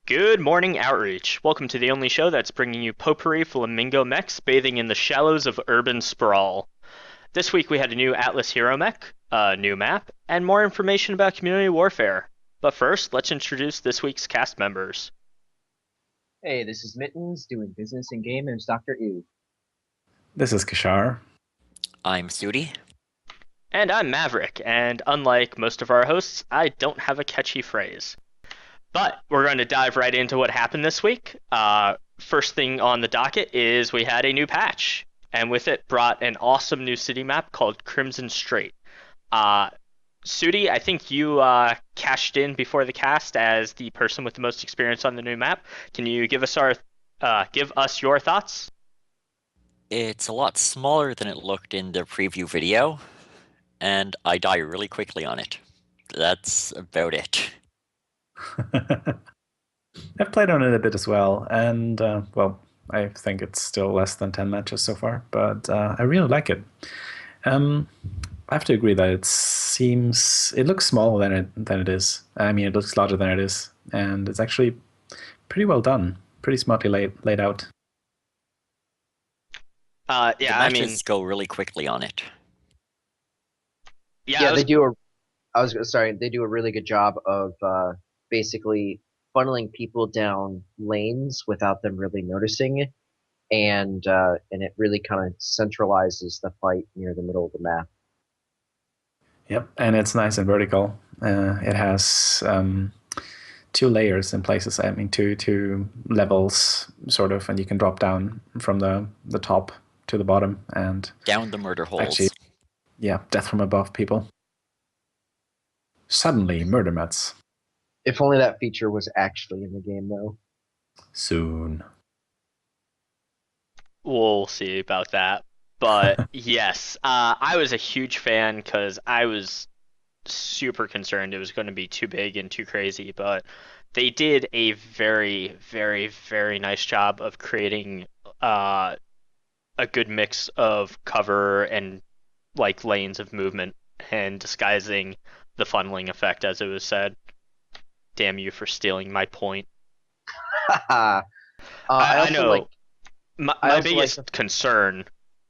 Good morning, Outreach. Welcome to the only show that's bringing you potpourri flamingo mechs bathing in the shallows of urban sprawl. This week we had a new Atlas Hero mech, a new map, and more information about community warfare. But first, let's introduce this week's cast members. Hey, this is Mittens doing business in game as Dr. Ew. This is Kishar. I'm Sudi. And I'm Maverick, and unlike most of our hosts, I don't have a catchy phrase. But we're going to dive right into what happened this week. First thing on the docket is we had a new patch, and with it brought an awesome new city map called Crimson Strait. Sudi, I think you cashed in before the cast as the person with the most experience on the new map. Can you give us your thoughts? It's a lot smaller than it looked in the preview video, and I die really quickly on it. That's about it. I've played on it a bit as well, and I think it's still less than 10 matches so far, but I really like it. I have to agree that it looks smaller than it is. I mean, it looks larger than it is, and it's actually pretty well done, pretty smartly laid out. Yeah, the matches go really quickly on it. Yeah, they do a really good job of basically funneling people down lanes without them really noticing, and it really kind of centralizes the fight near the middle of the map. Yep, and it's nice and vertical. It has two layers in places. I mean, two levels, sort of, and you can drop down from the top to the bottom and down the murder holes. Actually, yeah, death from above people. Suddenly, murder mats. If only that feature was actually in the game, though. Soon. We'll see about that. But yes, I was a huge fan because I was super concerned it was going to be too big and too crazy. But they did a very, very, very nice job of creating a good mix of cover and like lanes of movement and disguising the funneling effect, as it was said. Damn you for stealing my point. I know. My biggest concern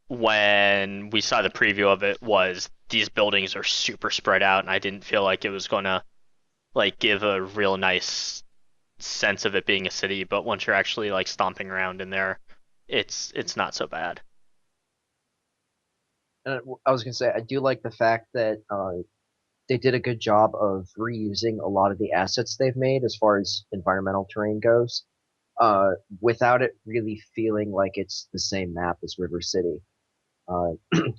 when we saw the preview of it was these buildings are super spread out, and I didn't feel like it was gonna like give a real nice sense of it being a city. But once you're actually like stomping around in there, it's not so bad. And I was gonna say I do like the fact that they did a good job of reusing a lot of the assets they've made as far as environmental terrain goes, without it really feeling like it's the same map as River City.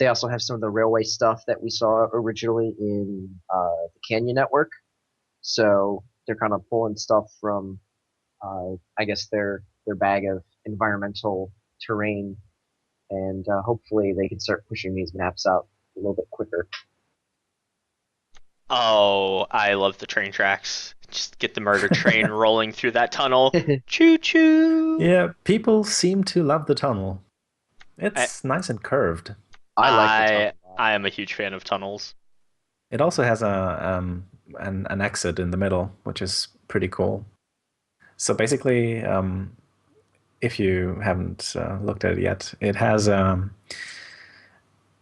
They also have some of the railway stuff that we saw originally in the Canyon Network, so they're kind of pulling stuff from, I guess, their bag of environmental terrain, and hopefully they can start pushing these maps out a little bit quicker. Oh, I love the train tracks. Just get the murder train rolling through that tunnel. Choo choo. Yeah, people seem to love the tunnel. It's nice and curved. I like the tunnel. I am a huge fan of tunnels. It also has an exit in the middle, which is pretty cool. So basically, if you haven't looked at it yet, it has a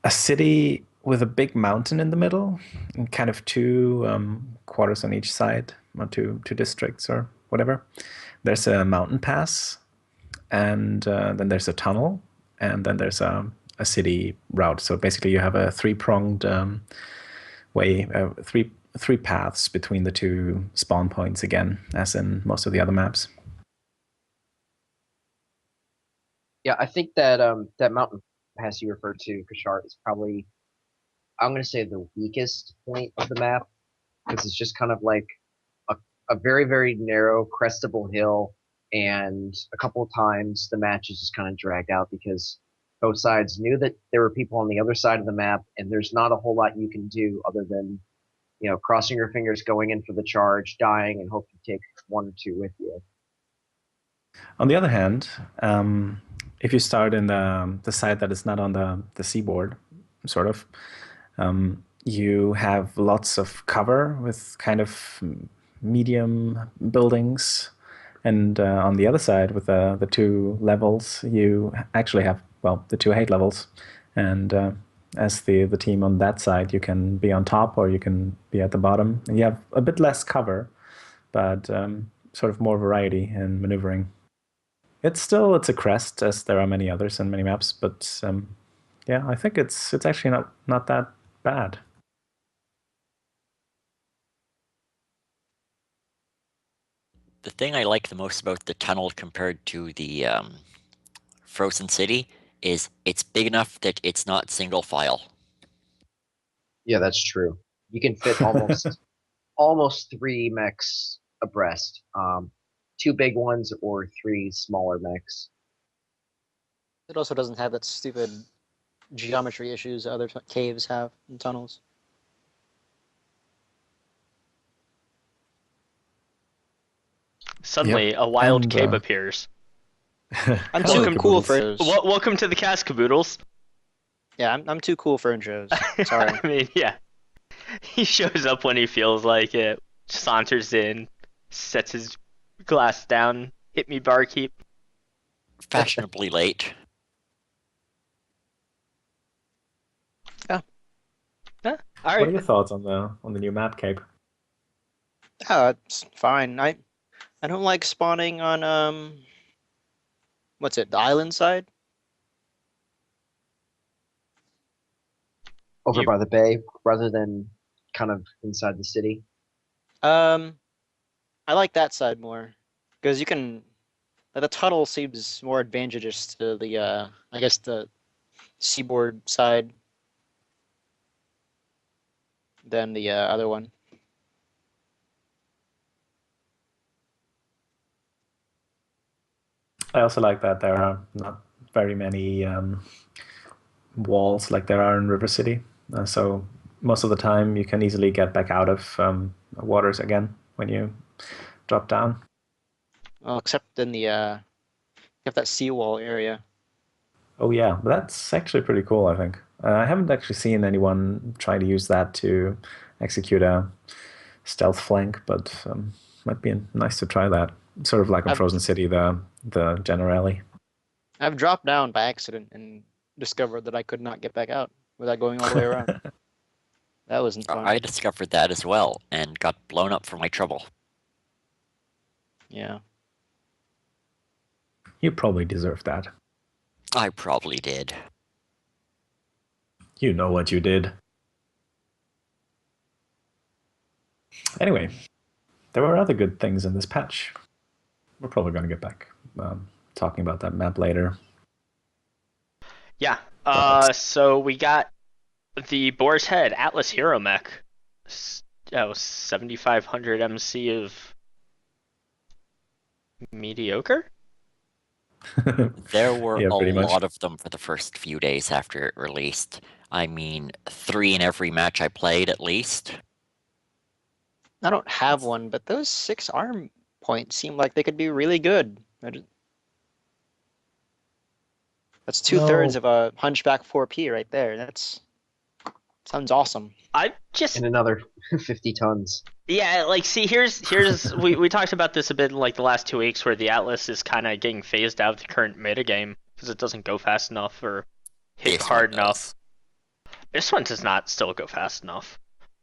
city with a big mountain in the middle, and kind of two quarters on each side, or two districts or whatever. There's a mountain pass, and then there's a tunnel, and then there's a city route. So basically, you have a three-pronged way, three paths between the two spawn points again, as in most of the other maps. Yeah, I think that that mountain pass you referred to, Kashart, is probably, I'm going to say, the weakest point of the map, because it's just kind of like a very, very narrow, crestable hill, and a couple of times the match is just kind of dragged out because both sides knew that there were people on the other side of the map, and there's not a whole lot you can do other than, crossing your fingers, going in for the charge, dying, and hope you take one or two with you. On the other hand, if you start in the side that is not on the seaboard, sort of, you have lots of cover with kind of medium buildings, And on the other side, with the two levels, you actually have, well, the two hate levels. And as the team on that side, you can be on top or you can be at the bottom. And you have a bit less cover, but sort of more variety in maneuvering. It's a crest, as there are many others and many maps, but yeah, I think it's actually not that bad. The thing I like the most about the tunnel compared to the Frozen City is it's big enough that it's not single file. Yeah, that's true. You can fit almost 3 mechs abreast. 2 big ones or 3 smaller mechs. It also doesn't have that stupid geometry issues other caves have in tunnels. Suddenly, Yep, a wild and, cave appears. I'm Hello, too cool for Caboodles. intros. Welcome to the cast, Caboodles. Yeah, I'm too cool for intros. Sorry. I mean, yeah. He shows up when he feels like it, saunters in, sets his glass down, hit me barkeep. Fashionably late. All What are right. your thoughts on the new map, Cape? Oh, it's fine. I don't like spawning on what's it, the island side? Over You- by the bay, rather than kind of inside the city. I like that side more. Because you can the tunnel seems more advantageous to the I guess the seaboard side than the other one. I also like that there are not very many walls like there are in River City. So most of the time you can easily get back out of waters again when you drop down. Well, except in the you have that seawall area. Oh yeah, that's actually pretty cool, I think. I haven't actually seen anyone try to use that to execute a stealth flank, but might be nice to try that. Sort of like on I've- Frozen City, the Generali. I've dropped down by accident and discovered that I could not get back out without going all the way around. That wasn't fun. I discovered that as well and got blown up for my trouble. Yeah. You probably deserve that. I probably did. You know what you did. Anyway, there were other good things in this patch. We're probably going to get back talking about that map later. Yeah. So we got the Boar's Head Atlas Hero Mech. 7,500 MC of mediocre. There were Yeah, a pretty much. lot of them for the first few days after it released. I mean, 3 in every match I played at least. I don't have one, but those 6 arm points seem like they could be really good. That's 2/3 of a Hunchback 4P right there. Sounds awesome. I just And another 50 tons. Yeah, like see here's we talked about this a bit in like the last 2 weeks where the Atlas is kind of getting phased out of the current meta game because it doesn't go fast enough or hit This hard one enough. does. This one does not still go fast enough.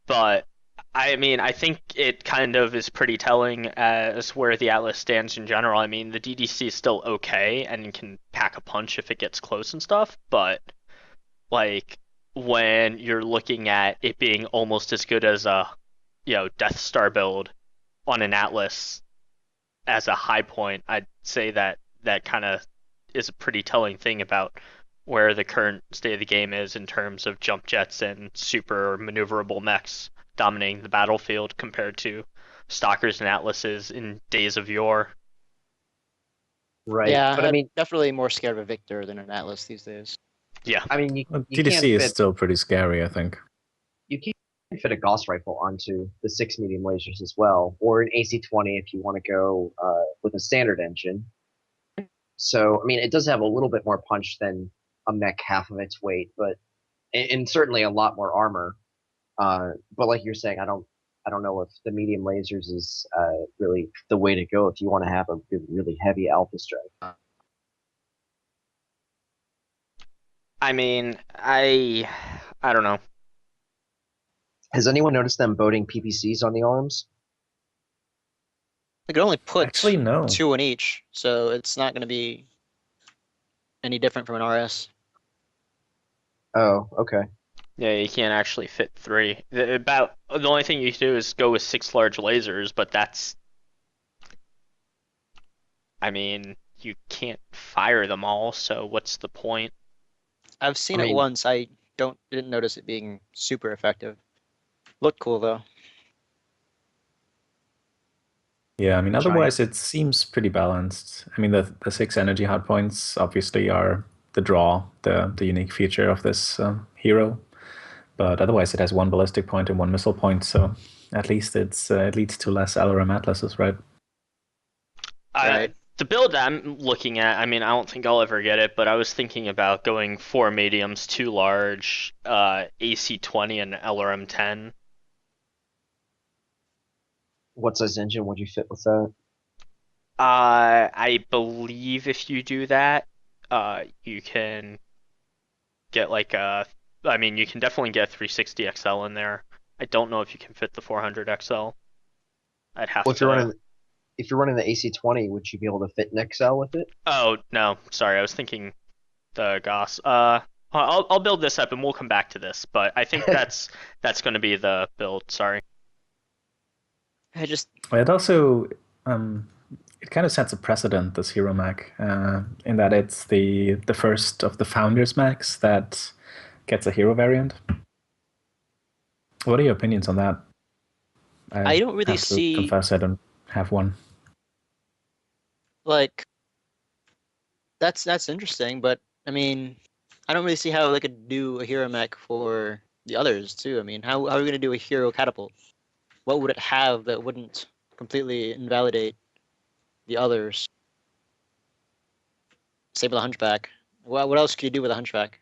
But I mean, I think it kind of is pretty telling as where the Atlas stands in general. I mean, the DDC is still okay and can pack a punch if it gets close and stuff, but like when you're looking at it being almost as good as a Death Star build on an Atlas as a high point, I'd say that kind of is a pretty telling thing about where the current state of the game is in terms of jump jets and super maneuverable mechs dominating the battlefield compared to Stalkers and Atlases in days of yore. Right. Yeah, but I mean, definitely more scared of a Victor than an Atlas these days. Yeah. I mean, you DDC can't is fit, still pretty scary, I think. you can't fit a Gauss rifle onto the 6 medium lasers as well, or an AC-20 if you want to go with a standard engine. So, I mean, it does have a little bit more punch than a mech half of its weight, but and certainly a lot more armor. But like you're saying, I I don't know if the medium lasers is really the way to go if you want to have a really heavy alpha strike. I mean, I don't know. Has anyone noticed them boating PPCs on the arms? They could only put Actually, no. 2 in each, so it's not going to be any different from an RS. Oh, okay. Yeah, you can't actually fit 3. The only thing you can do is go with 6 large lasers, but that's. I mean, you can't fire them all, so what's the point? I've seen I it mean- once. I didn't notice it being super effective. Looked cool though. Yeah, I mean, Giant. otherwise it seems pretty balanced. I mean, the 6 energy hardpoints obviously are the draw, the unique feature of this hero. But otherwise it has 1 ballistic point and 1 missile point, so at least it leads to less LRM Atlases, right? Right. The build I'm looking at, I mean, I don't think I'll ever get it, but I was thinking about going 4 mediums, 2 large, AC-20 and LRM-10. What size engine would you fit with that? I believe if you do that, you can get like I mean, you can definitely get a 360 XL in there. I don't know if you can fit the 400 XL. I'd have Well, to. if you're running the AC-20, would you be able to fit an XL with it? Oh no, sorry, I was thinking the Goss. I'll build this up and we'll come back to this, but I think that's going to be the build. Sorry. It also it kind of sets a precedent, this hero mech, in that it's the first of the founders mechs that gets a hero variant. What are your opinions on that? I don't really have to see confess I don't have one. like that's interesting, but I mean, I don't really see how they could do a hero mech for the others too. I mean, how are we gonna do a hero catapult? What would it have that wouldn't completely invalidate the others? Same with a hunchback. What else could you do with a hunchback?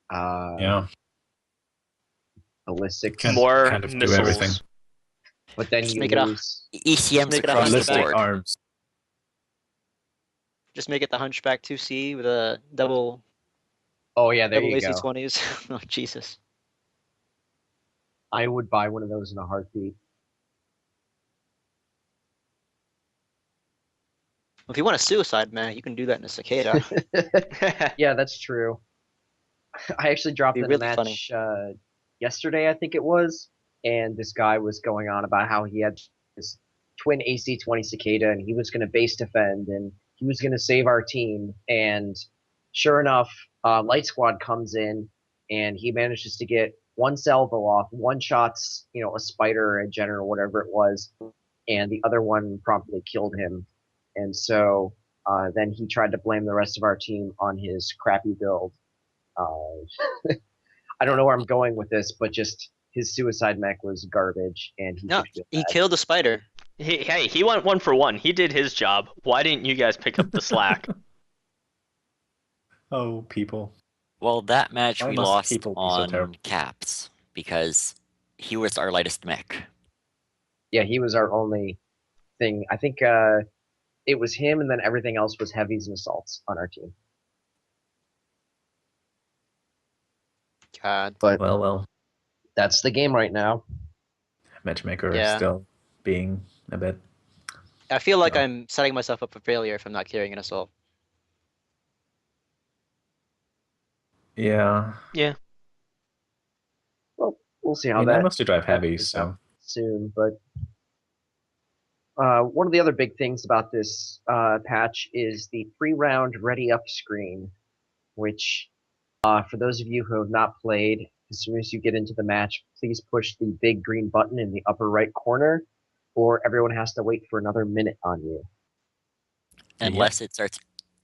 Yeah, Ballistic. Can More kind of do missiles. everything. But then Just you make it a- lose. ECMs make it a across the ballistic board. arms. Just make it the hunchback 2C with a double Oh yeah, there double you go. AC-20s. Oh Jesus. I would buy one of those in a heartbeat. If you want a suicide mech, you can do that in a cicada. Yeah, that's true. I actually dropped Be in really a funny. match yesterday, I think it was, and this guy was going on about how he had this twin AC-20 cicada, and he was going to base defend, and he was going to save our team. And sure enough, Light Squad comes in, and he manages to get 1 salvo off, 1 shots, a spider or a gen or whatever it was, and the other one promptly killed him. And so then he tried to blame the rest of our team on his crappy build. I don't know where I'm going with this, but just his suicide mech was garbage, and he No, should feel he bad. killed the spider. He went 1 for 1. He did his job. Why didn't you guys pick up the slack? Oh, people. Well, that match Why we must lost people be so on terrible? caps because he was our lightest mech. Yeah, he was our only thing. I think it was him, and then everything else was heavies and assaults on our team. God. But Well, that's the game right now. matchmaker is Yeah. still being a bit. I feel like No. I'm setting myself up for failure if I'm not carrying an assault. Yeah, Well, we'll see I how mean, I that mostly drive heavy, plays so out soon. But one of the other big things about this patch is the pre-round ready up screen, which for those of you who have not played, as soon as you get into the match, please push the big green button in the upper right corner, or everyone has to wait for another minute on you. Unless it starts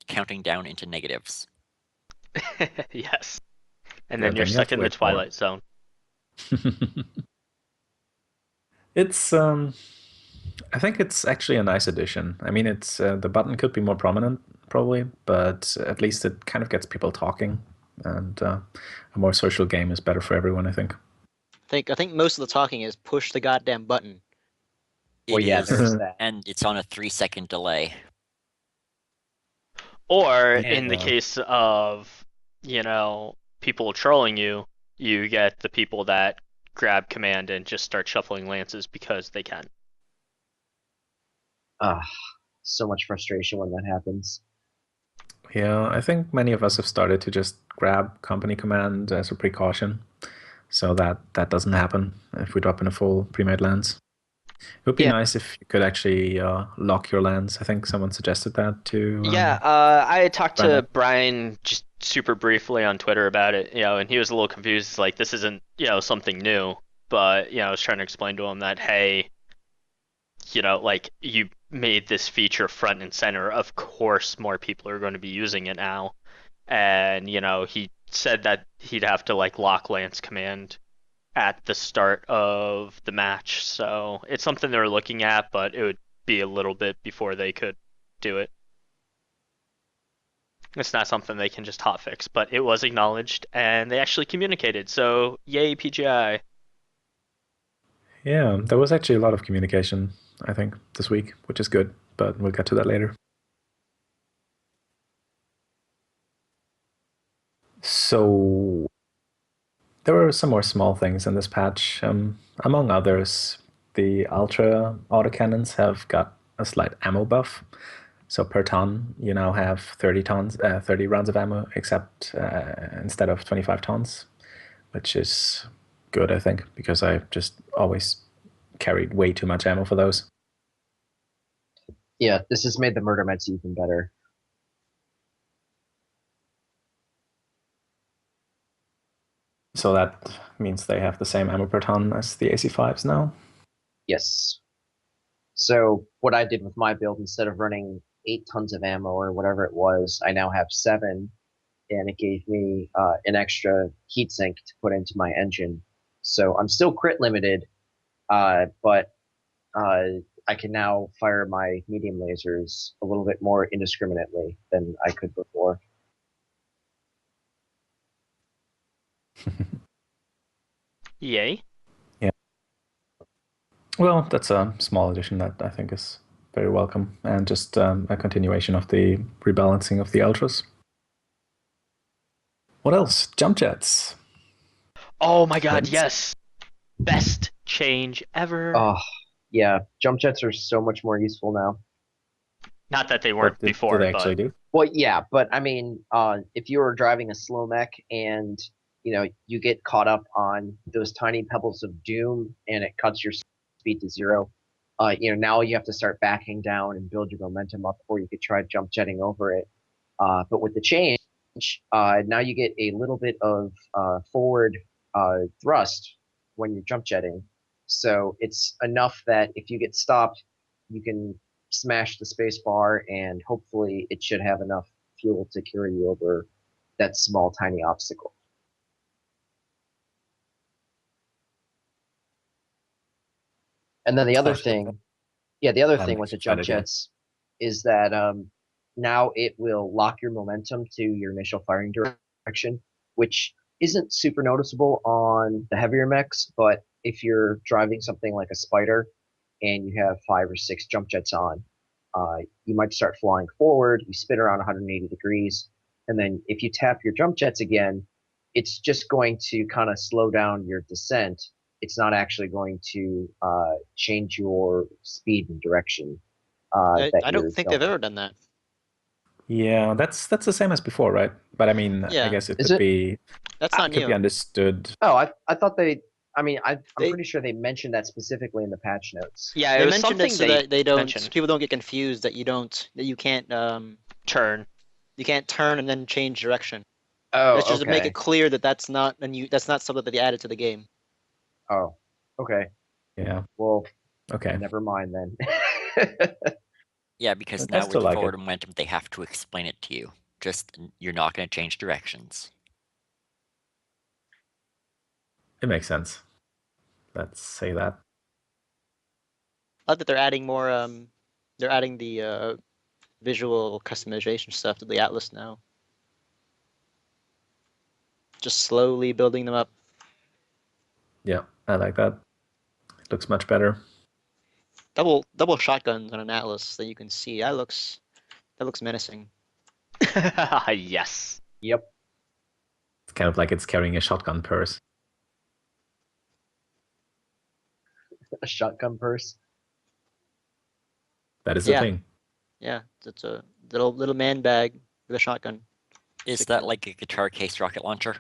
counting down into negatives. Yes. And Yeah, then you're then you have stuck to in the wait for- Twilight Zone. it's I think it's actually a nice addition. I mean, it's the button could be more prominent probably, but at least it kind of gets people talking, and a more social game is better for everyone, I think. I think most of the talking is push the goddamn button. Well, It yeah, is, there's that. and it's on a 3-second delay. Or Yeah. in the case of, people trolling you, you get the people that grab command and just start shuffling lances because they can. So much frustration when that happens. Yeah, I think many of us have started to just grab company command as a precaution, so that that doesn't happen if we drop in a full pre-made lance. It would be Yeah. nice if you could actually lock your lance. I think someone suggested that to. Yeah, I had talked to Brandon. Brian just super briefly on Twitter about it, and he was a little confused. It's like, this isn't, something new, but, I was trying to explain to him that, hey, like, you made this feature front and center. Of course, more people are going to be using it now. And, he said that he'd have to, like, lock Lance command at the start of the match. So it's something they're looking at, but it would be a little bit before they could do it. It's not something they can just hotfix, but it was acknowledged and they actually communicated. So yay, PGI. Yeah, there was actually a lot of communication, I think, this week, which is good, but we'll get to that later. So there were some more small things in this patch. Among others, the Ultra autocannons have got a slight ammo buff. So per ton, you now have 30 rounds of ammo, except instead of 25 tons, which is good, I think, because I just always carried way too much ammo for those. Yeah, this has made the murder mets even better. So that means they have the same ammo per ton as the AC5s now. Yes. So what I did with my build, instead of running 8 tons of ammo or whatever it was, I now have 7, and it gave me an extra heatsink to put into my engine. So I'm still crit limited, but I can now fire my medium lasers a little bit more indiscriminately than I could before. Yay. Well, that's a small addition that I think is very welcome, and just a continuation of the rebalancing of the Ultras. What else? Jump jets. Oh my god, yes. Best change ever. Oh, yeah. Jump jets are so much more useful now. Not that they weren't What before, did they actually do? Well, yeah, but I mean, if you were driving a slow mech and you get caught up on those tiny pebbles of doom and it cuts your speed to 0, now you have to start backing down and build your momentum up before you could try jump jetting over it. But with the change, now you get a little bit of forward thrust when you're jump jetting. So it's enough that if you get stopped, you can smash the space bar and hopefully it should have enough fuel to carry you over that small, tiny obstacle. And then the other thing, the other That thing with makes the me jump excited, yeah. jets is that now it will lock your momentum to your initial firing direction, which isn't super noticeable on the heavier mechs, but if you're driving something like a spider and you have 5 or 6 jump jets on, you might start flying forward, you spin around 180 degrees, and then if you tap your jump jets again, it's just going to kind of slow down your descent. It's not actually going to change your speed and direction. I don't think they've ever done that. Yeah, that's the same as before, right? But I mean, I Yeah. guess it Is could it? be That's not could be new. understood. Oh, I thought they. I mean, I'm They- pretty sure they mentioned that specifically in the patch notes. Yeah, it They was mentioned something it so that they don't mentioned. people don't get confused that you can't Turn. turn and then change direction. Oh, That's just to make okay. it clear that that's not something that they added to the game. Oh, okay. Yeah. Well, Okay. never mind then. Yeah, because I now still with like forward it. momentum, they have to explain it to you. Just you're not going to change directions. It makes sense. Let's say that. I like that they're adding more. They're adding the visual customization stuff to the Atlas now. Just slowly building them up. Yeah, I like that. It looks much better. Double shotguns on an Atlas that you can see. That looks menacing. Yes. Yep. It's kind of like it's carrying a shotgun purse. A shotgun purse. That is the Yeah. thing. Yeah, it's a little man bag with a shotgun. Is Sick that man. like a guitar case rocket launcher?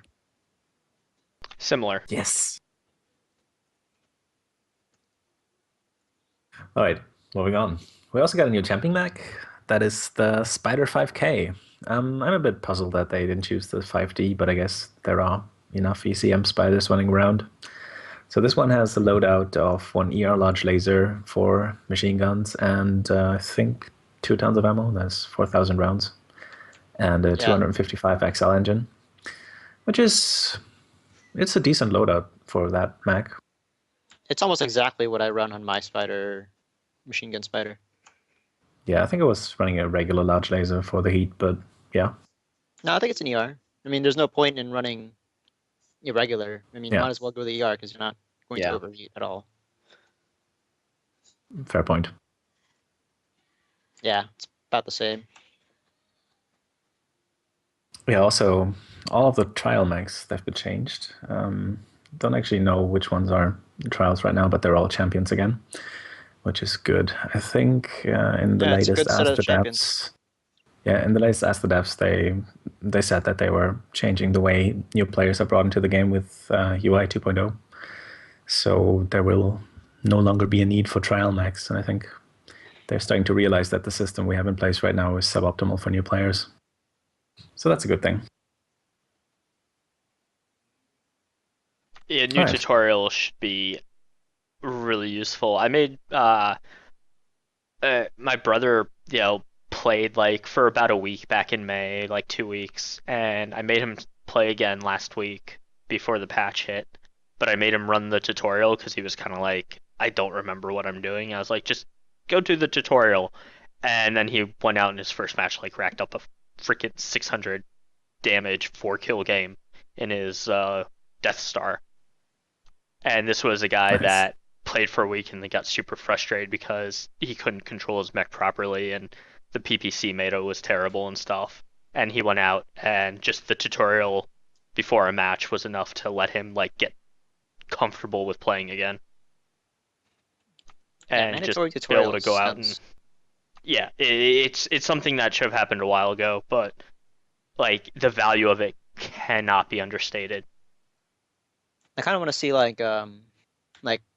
Similar. Yes. All right, moving on. We also got a new champion mech. That is the Spider 5K. I'm a bit puzzled that they didn't choose the 5D, but I guess there are enough ECM spiders running around. So this one has a loadout of 1 ER large laser, 4 machine guns, and I think 2 tons of ammo. That's 4,000 rounds, and a 255 XL engine, which is it's a decent loadout for that mech. It's almost exactly what I run on my machine gun spider. Yeah, I think I was running a regular large laser for the heat, but yeah. No, I think it's an ER. I mean, there's no point in running irregular. I mean, you Yeah. might as well go to the ER because you're not going Yeah. to overheat at all. Fair point. Yeah, it's about the same. Yeah, also, all of the trial mechs, they've been changed. Don't actually know which ones are trials right now, but they're all champions again, which is good. I think in the Yeah, it's a latest good set of Ask the champions. Devs, in the latest Ask the Devs, they said that they were changing the way new players are brought into the game with UI 2.0. So there will no longer be a need for trial mechs, and I think they're starting to realize that the system we have in place right now is suboptimal for new players. So that's a good thing. Yeah, new Alright. tutorial should be really useful. I made my brother, played like for about a week back in May, like 2 weeks, and I made him play again last week before the patch hit. But I made him run the tutorial because he was kind of like, I don't remember what I'm doing. I was like, just go do the tutorial, and then he went out in his first match, like racked up a freaking 600 damage 4-kill game in his Death Star. And this was a guy Nice. that played for a week and then got super frustrated because he couldn't control his mech properly and the PPC meta was terrible and stuff. And he went out and just the tutorial before a match was enough to let him like get comfortable with playing again. And just mandatory be able to tutorials go out sounds- and it's something that should have happened a while ago, but like the value of it cannot be understated. I kind of want to see like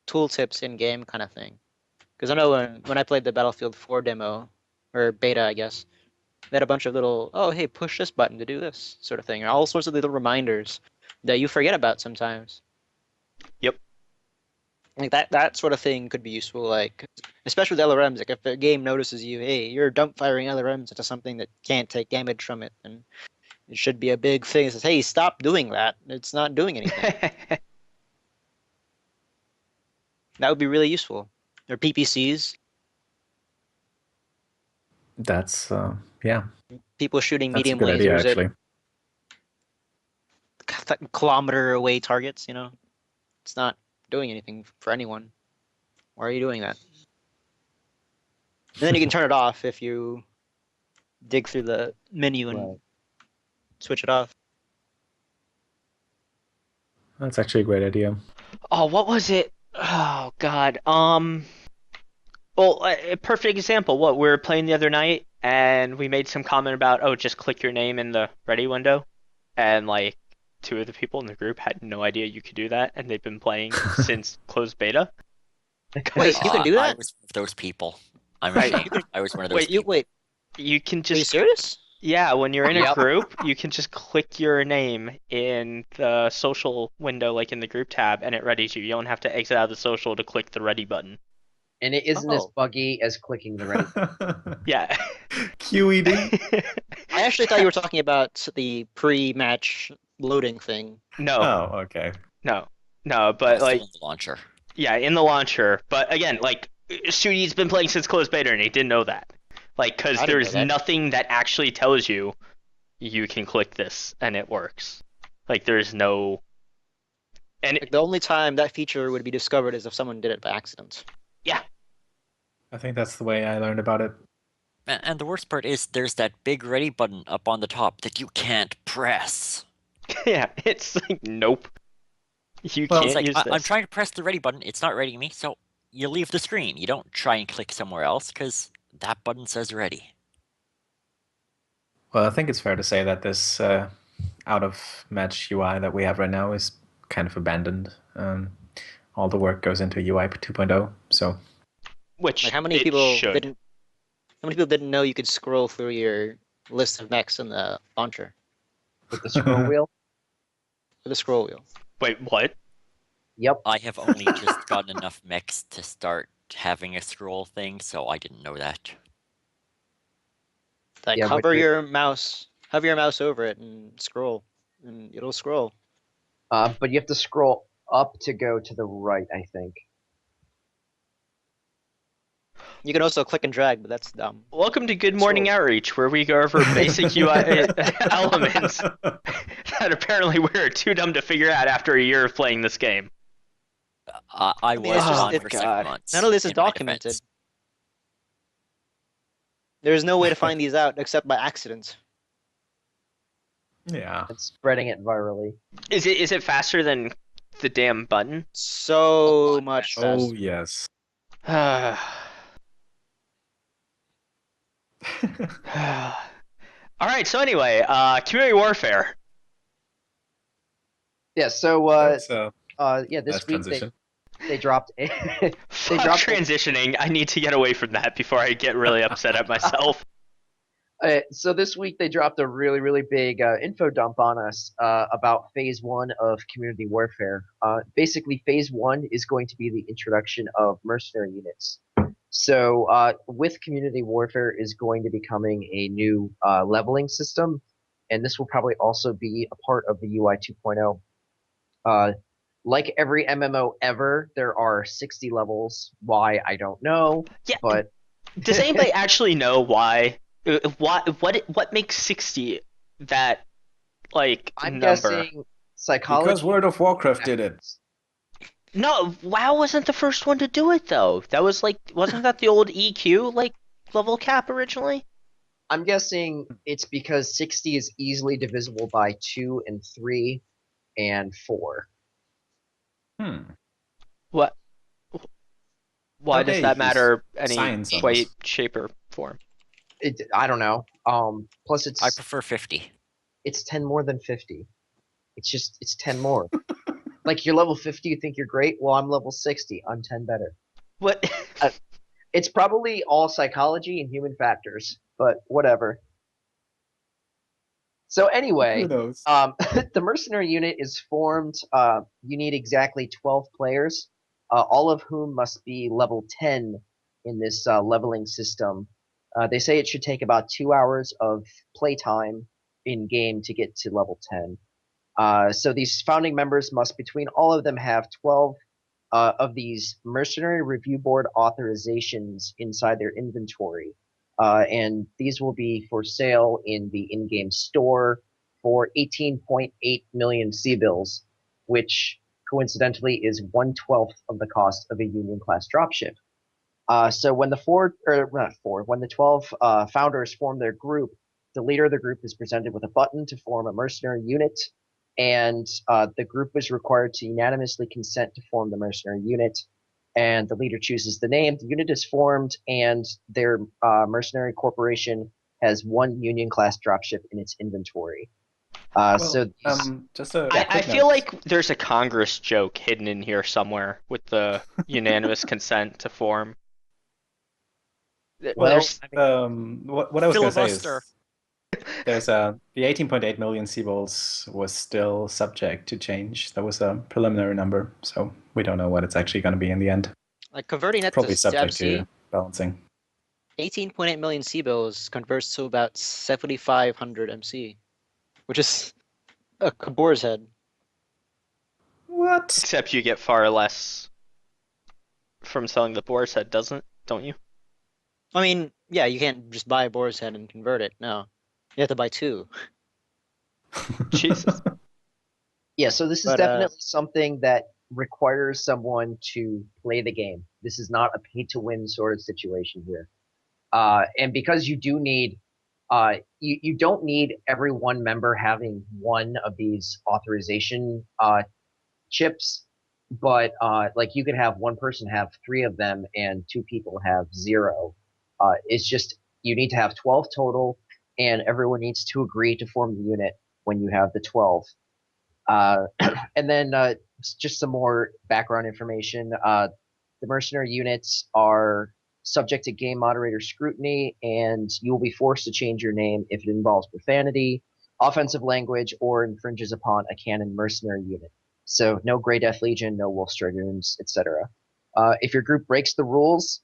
tooltips in game kind of thing, because I know when I played the Battlefield 4 demo or beta, I guess, they had a bunch of little hey, push this button to do this sort of thing, or all sorts of little reminders that you forget about sometimes. Yep. Like that sort of thing could be useful, like especially with LRMs. Like if the game notices you, hey, you're dump firing LRMs into something that can't take damage from it, then it should be a big thing that says, hey, stop doing that. It's not doing anything. That would be really useful. Or PPCs, That's yeah. people shooting That's a medium good idea, lasers actually. at kilometer away targets, It's not doing anything for anyone. Why are you doing that? And then you can turn it off if you dig through the menu and Right. switch it off. That's actually a great idea. Oh, what was it? Oh God. Well, a perfect example. What we were playing the other night, and we made some comment about, just click your name in the ready window, and like 2 of the people in the group had no idea you could do that, and they've been playing since closed beta. Wait, you can do I that? was one of those people. I'm Right. ashamed. I was one of those Wait, people. You can Are you just serious? Yeah, when you're in a Yep. group, you can just click your name in the social window, like in the group tab, and it readies you. You don't have to exit out of the social to click the ready button. And it isn't as Oh. buggy as clicking the ready. Yeah. QED? I actually thought you were talking about the pre-match loading thing. No, Oh, okay. no, I but was like, still in the launcher. yeah, in the launcher. But again, like, Sudi's been playing since closed beta, and he didn't know that. Like, because I didn't know there's that. nothing that actually tells you you can click this and it works. Like, there's no. And Like, the only time that feature would be discovered is if someone did it by accident. yeah, I think that's the way I learned about it. And the worst part is there's that big ready button up on the top that you can't press. yeah, it's like nope. You Well, can't It's like, use I'm this. trying to press the ready button, it's not readying me, so you leave the screen. You don't try and click somewhere else, because that button says ready. Well, I think it's fair to say that this out-of-match UI that we have right now is kind of abandoned. All the work goes into UI 2.0, so Which Like, how many it people should. didn't? How many people didn't know you could scroll through your list of mechs in the launcher With the scroll wheel. with a scroll wheel? Wait, what? Yep. I have only just gotten enough mechs to start having a scroll thing, so I didn't know that. Like, Yeah, but hover you're- your mouse over it and scroll, and it'll scroll. But you have to scroll up to go to the right, I think. You can also click and drag, but that's dumb. Welcome to Good Morning Scroll. Outreach, where we go over basic UI elements that apparently we're too dumb to figure out after a year of playing this game. I mean, was it's just- gone it- for God. 7 months. None of this is in my documented. defense. There's no way to find these out except by accident. yeah. And spreading it virally. Is it faster than the damn button? So much Oh faster. yes. All right. So anyway, community warfare. Yeah. So That's yeah, this nice week transition. they dropped a Fuck dropped- transitioning. I need to get away from that before I get really upset at myself. So this week they dropped a really, really big info dump on us about Phase 1 of Community Warfare. Basically, Phase 1 is going to be the introduction of mercenary units. So with Community Warfare is going to be coming a new leveling system, and this will probably also be a part of the UI 2.0. Like every MMO ever, there are 60 levels. Why, I don't know, Yeah. but Does anybody actually know why? What makes 60 that like I'm number? guessing psychology. Because World of Warcraft did it. No, WoW wasn't the first one to do it though. That was like, wasn't that the old EQ like level cap originally? I'm guessing it's because 60 is easily divisible by 2 and 3 and 4. Hmm. What? Why does Okay, that use matter any science on way, this. shape, or form? I don't know. Plus I prefer 50. it's 10 more than 50. It's 10 more. Like you're level 50, you think you're great? Well, I'm level 60. I'm 10 better. What? It's probably all psychology and human factors, but whatever. So anyway, Who knows? the mercenary unit is formed. You need exactly 12 players, all of whom must be level 10 in this leveling system. They say it should take about 2 hours of playtime in game to get to level 10. So these founding members must, between all of them, have 12 of these mercenary review board authorizations inside their inventory. And these will be for sale in the in-game store for 18.8 million C-bills, which coincidentally is 1/12 of the cost of a Union class dropship. So when the 12 founders form their group, the leader of the group is presented with a button to form a mercenary unit, and the group is required to unanimously consent to form the mercenary unit. And the leader chooses the name. The unit is formed, and their mercenary corporation has 1 Union class dropship in its inventory. So Just a I quick feel note. like there's a Congress joke hidden in here somewhere with the unanimous consent to form. Well, There's- what I was going to say Filibuster. is there's the 18.8 million C-bills was still subject to change. That was a preliminary number, so we don't know what it's actually going to be in the end. Like, converting that Probably to subject MC, to balancing. 18.8 million C-bills converts to about 7,500 MC, which is a boar's head. What? Except you get far less from selling the boar's head, don't you? I mean, yeah, you can't just buy a boar's head and convert it. No, you have to buy 2. Jesus. Yeah, so this is But, definitely something that requires someone to play the game. This is not a pay to win sort of situation here. And because you do need, you don't need every one member having one of these authorization chips, but like you could have one person have three of them and two people have zero. It's just you need to have 12 total, and everyone needs to agree to form the unit when you have the 12. Uh, and then just some more background information. The mercenary units are subject to game moderator scrutiny, and you will be forced to change your name if it involves profanity, offensive language, or infringes upon a canon mercenary unit. So no Grey Death Legion, no Wolf Dragoons, etc. If your group breaks the rules,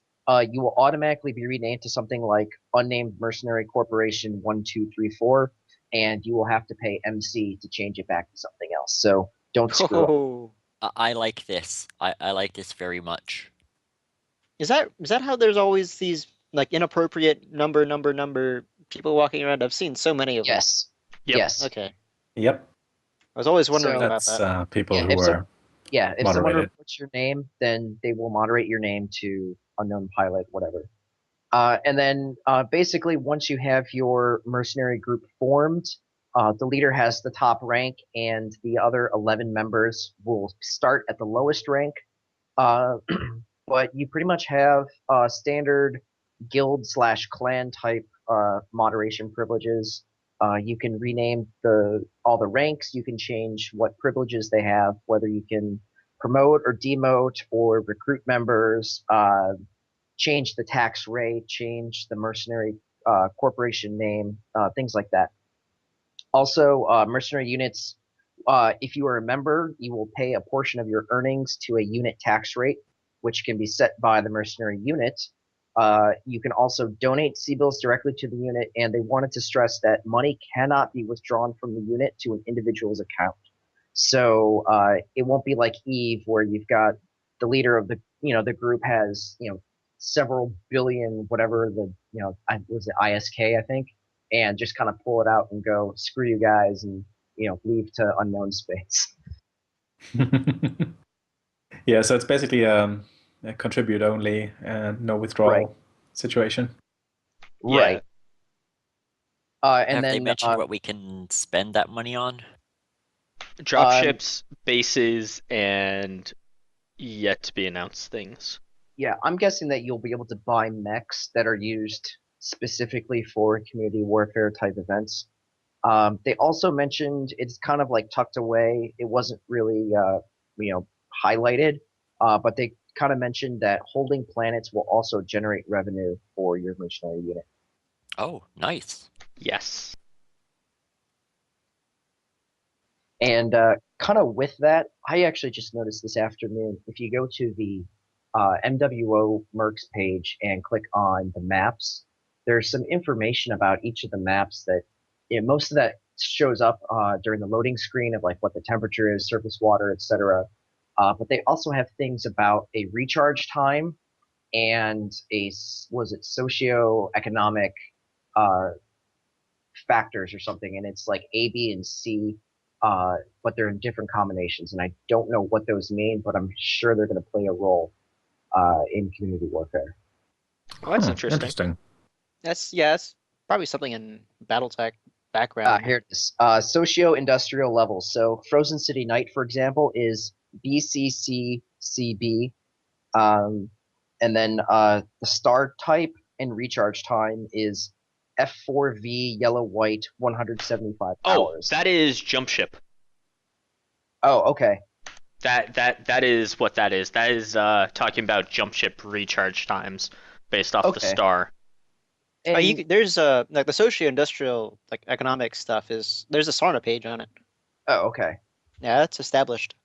you will automatically be renamed to something like Unnamed Mercenary Corporation 1234, and you will have to pay MC to change it back to something else. So don't screw up. oh, I like this. I like this very much. is that how there's always these like inappropriate number people walking around? I've seen so many of them. Yes. Yep. Yes. Okay. Yep. I was always wondering So- about That's that. people Yeah, who if so- are Yeah, if someone moderated. reports your name, then they will moderate your name to unknown pilot, whatever. And then basically, once you have your mercenary group formed, the leader has the top rank, and the other 11 members will start at the lowest rank. But you pretty much have standard guild / clan type moderation privileges. You can rename all the ranks. You can change what privileges they have, whether you can promote or demote or recruit members, change the tax rate, change the mercenary corporation name, things like that. Also, mercenary units, if you are a member, you will pay a portion of your earnings to a unit tax rate, which can be set by the mercenary unit. You can also donate C-bills directly to the unit, and they wanted to stress that money cannot be withdrawn from the unit to an individual's account. So it won't be like Eve, where you've got the leader of the group has several billion whatever was it ISK I think, and just kind of pull it out and go screw you guys and leave to unknown space. Yeah, so it's basically a contribute only and no withdrawal Right. situation. Yeah. Right. And Have then they mentioned what we can spend that money on? Dropships, bases, and yet to be announced things. yeah, I'm guessing that you'll be able to buy mechs that are used specifically for community warfare type events. They also mentioned it's kind of like tucked away. It wasn't really, highlighted, but they kind of mentioned that holding planets will also generate revenue for your mercenary unit. Oh, nice. Yes. And kind of with that, I actually just noticed this afternoon, if you go to the MWO Mercs page and click on the maps, there's some information about each of the maps that most of that shows up during the loading screen of like what the temperature is, surface water, etc. But they also have things about a recharge time and socioeconomic factors or something, and it's like A, B, and C, but they're in different combinations, and I don't know what those mean, but I'm sure they're going to play a role in community warfare. Well, that's Huh, interesting. That's probably something in BattleTech background. Here it is. Socio-industrial levels. So Frozen City Night, for example, is BCCCB, and then the star type and recharge time is F4V yellow white 175 Oh, hours. that is jump ship. Oh, okay. That is what that is. That is talking about jump ship recharge times based off the Okay. star. And, There's like the socio-industrial like economic stuff there's a Sarna page on it. oh, okay. Yeah, that's established.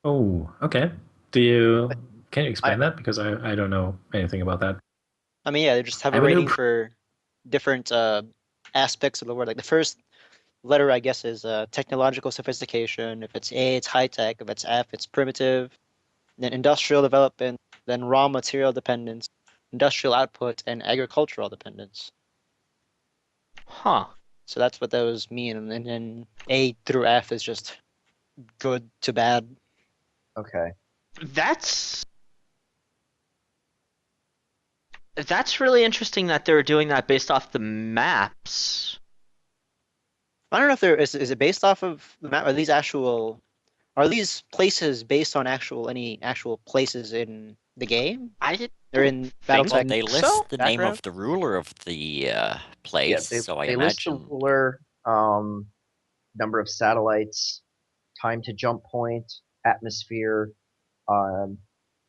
Oh, okay. Can you explain that? Because I don't know anything about that. I mean, yeah, they just have a I'm a rating noob. for different aspects of the word. Like the first letter, I guess, is technological sophistication. If it's A, it's high tech. If it's F, it's primitive. Then industrial development. Then raw material dependence, industrial output, and agricultural dependence. Huh. So that's what those mean. And then A through F is just good to bad. Okay. That's really interesting that they're doing that based off the maps. I don't know if is it based off of the map? Are these places based on any actual places in the game? I They're don't in think Well, BattleTech they so? list the name background? of the ruler of the place, so I They list the imagine. ruler, number of satellites, time to jump point, atmosphere, um,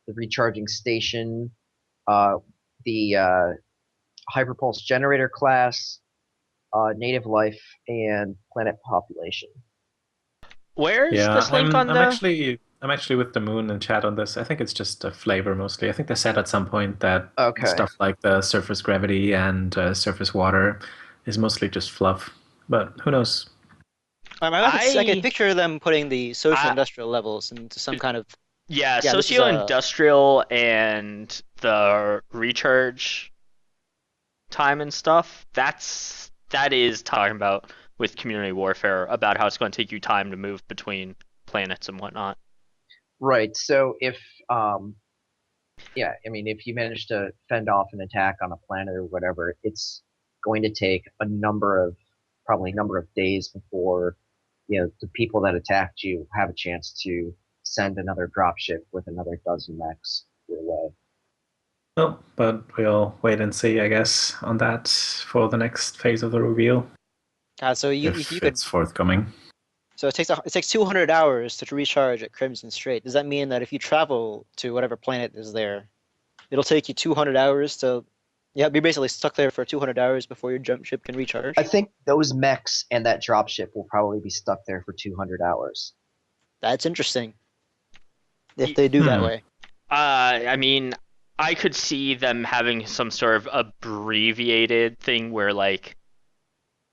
the recharging station, the hyperpulse generator class, native life, and planet population. Where's Yeah, this link on I'm the? actually with the moon and chat on this. I think it's just a flavor mostly. I think they said at some point that Okay. stuff like the surface gravity and surface water is mostly just fluff. But who knows? I could picture them putting the social I- industrial levels into some kind of Yeah, this is socio-industrial and the recharge time and stuff. That is talking about with community warfare about how it's going to take you time to move between planets and whatnot. Right. So if if you manage to fend off an attack on a planet or whatever, it's going to take probably a number of days before, the people that attacked you have a chance to send another dropship with another dozen mechs your way. No, but we'll wait and see, I guess, on that for the next phase of the reveal. so if you could it's forthcoming. so it takes 200 hours to recharge at Crimson Strait. Does that mean that if you travel to whatever planet is there, it'll take you 200 hours to be basically stuck there for 200 hours before your jump ship can recharge? I think those mechs and that dropship will probably be stuck there for 200 hours. That's interesting. If they do that way. I mean, I could see them having some sort of abbreviated thing where like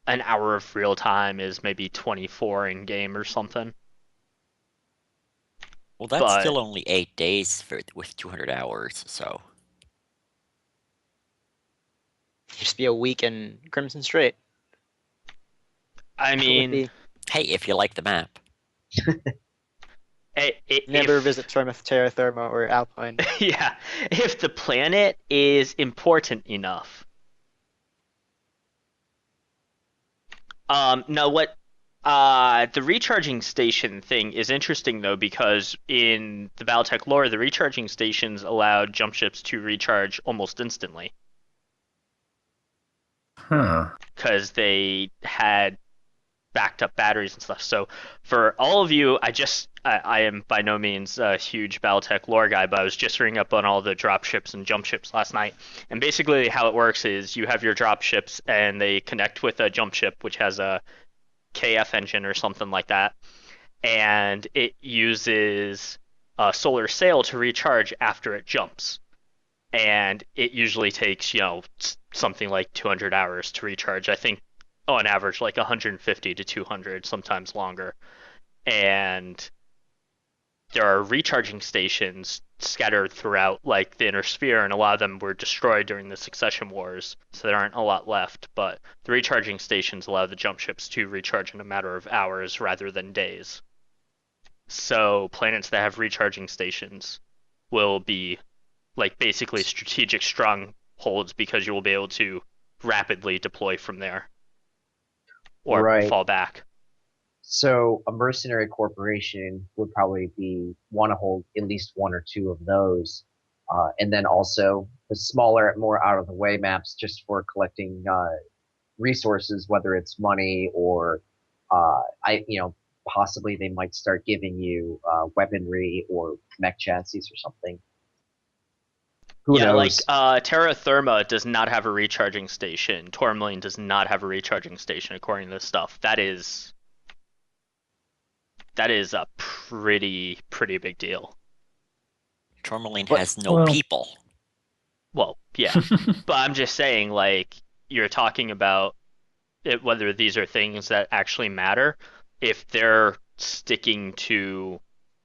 an hour of real time is maybe 24 in game or something. Well, that's still only 8 days with 200 hours, so. Just be a week in Crimson Strait. I mean, hey, if you like the map. Never visit Terra Firma or Alpine. Yeah, if the planet is important enough. Now what? The recharging station thing is interesting though because in the BattleTech lore, the recharging stations allowed jump ships to recharge almost instantly. Huh. Because they had backed up batteries and stuff. So for all of you, I am by no means a huge BattleTech lore guy, but I was just reading up on all the drop ships and jump ships last night. And basically how it works is you have your drop ships and they connect with a jump ship, which has a KF engine or something like that. And it uses a solar sail to recharge after it jumps. And it usually takes, something like 200 hours to recharge. I think on average like 150 to 200, sometimes longer. And there are recharging stations scattered throughout like the inner sphere, and a lot of them were destroyed during the Succession Wars, so there aren't a lot left. But the recharging stations allow the jump ships to recharge in a matter of hours rather than days. So planets that have recharging stations will be like basically strategic strongholds because you will be able to rapidly deploy from there or fall back. So a mercenary corporation would probably want to hold at least one or two of those, and then also the smaller, more out of the way maps just for collecting resources, whether it's money or possibly they might start giving you weaponry or mech chassis or something. Who knows? Like Terra Firma does not have a recharging station. Tourmaline does not have a recharging station, according to this stuff. That is a pretty big deal. Tourmaline has no people. Well, yeah. But I'm just saying, like, you're talking about whether these are things that actually matter. If they're sticking to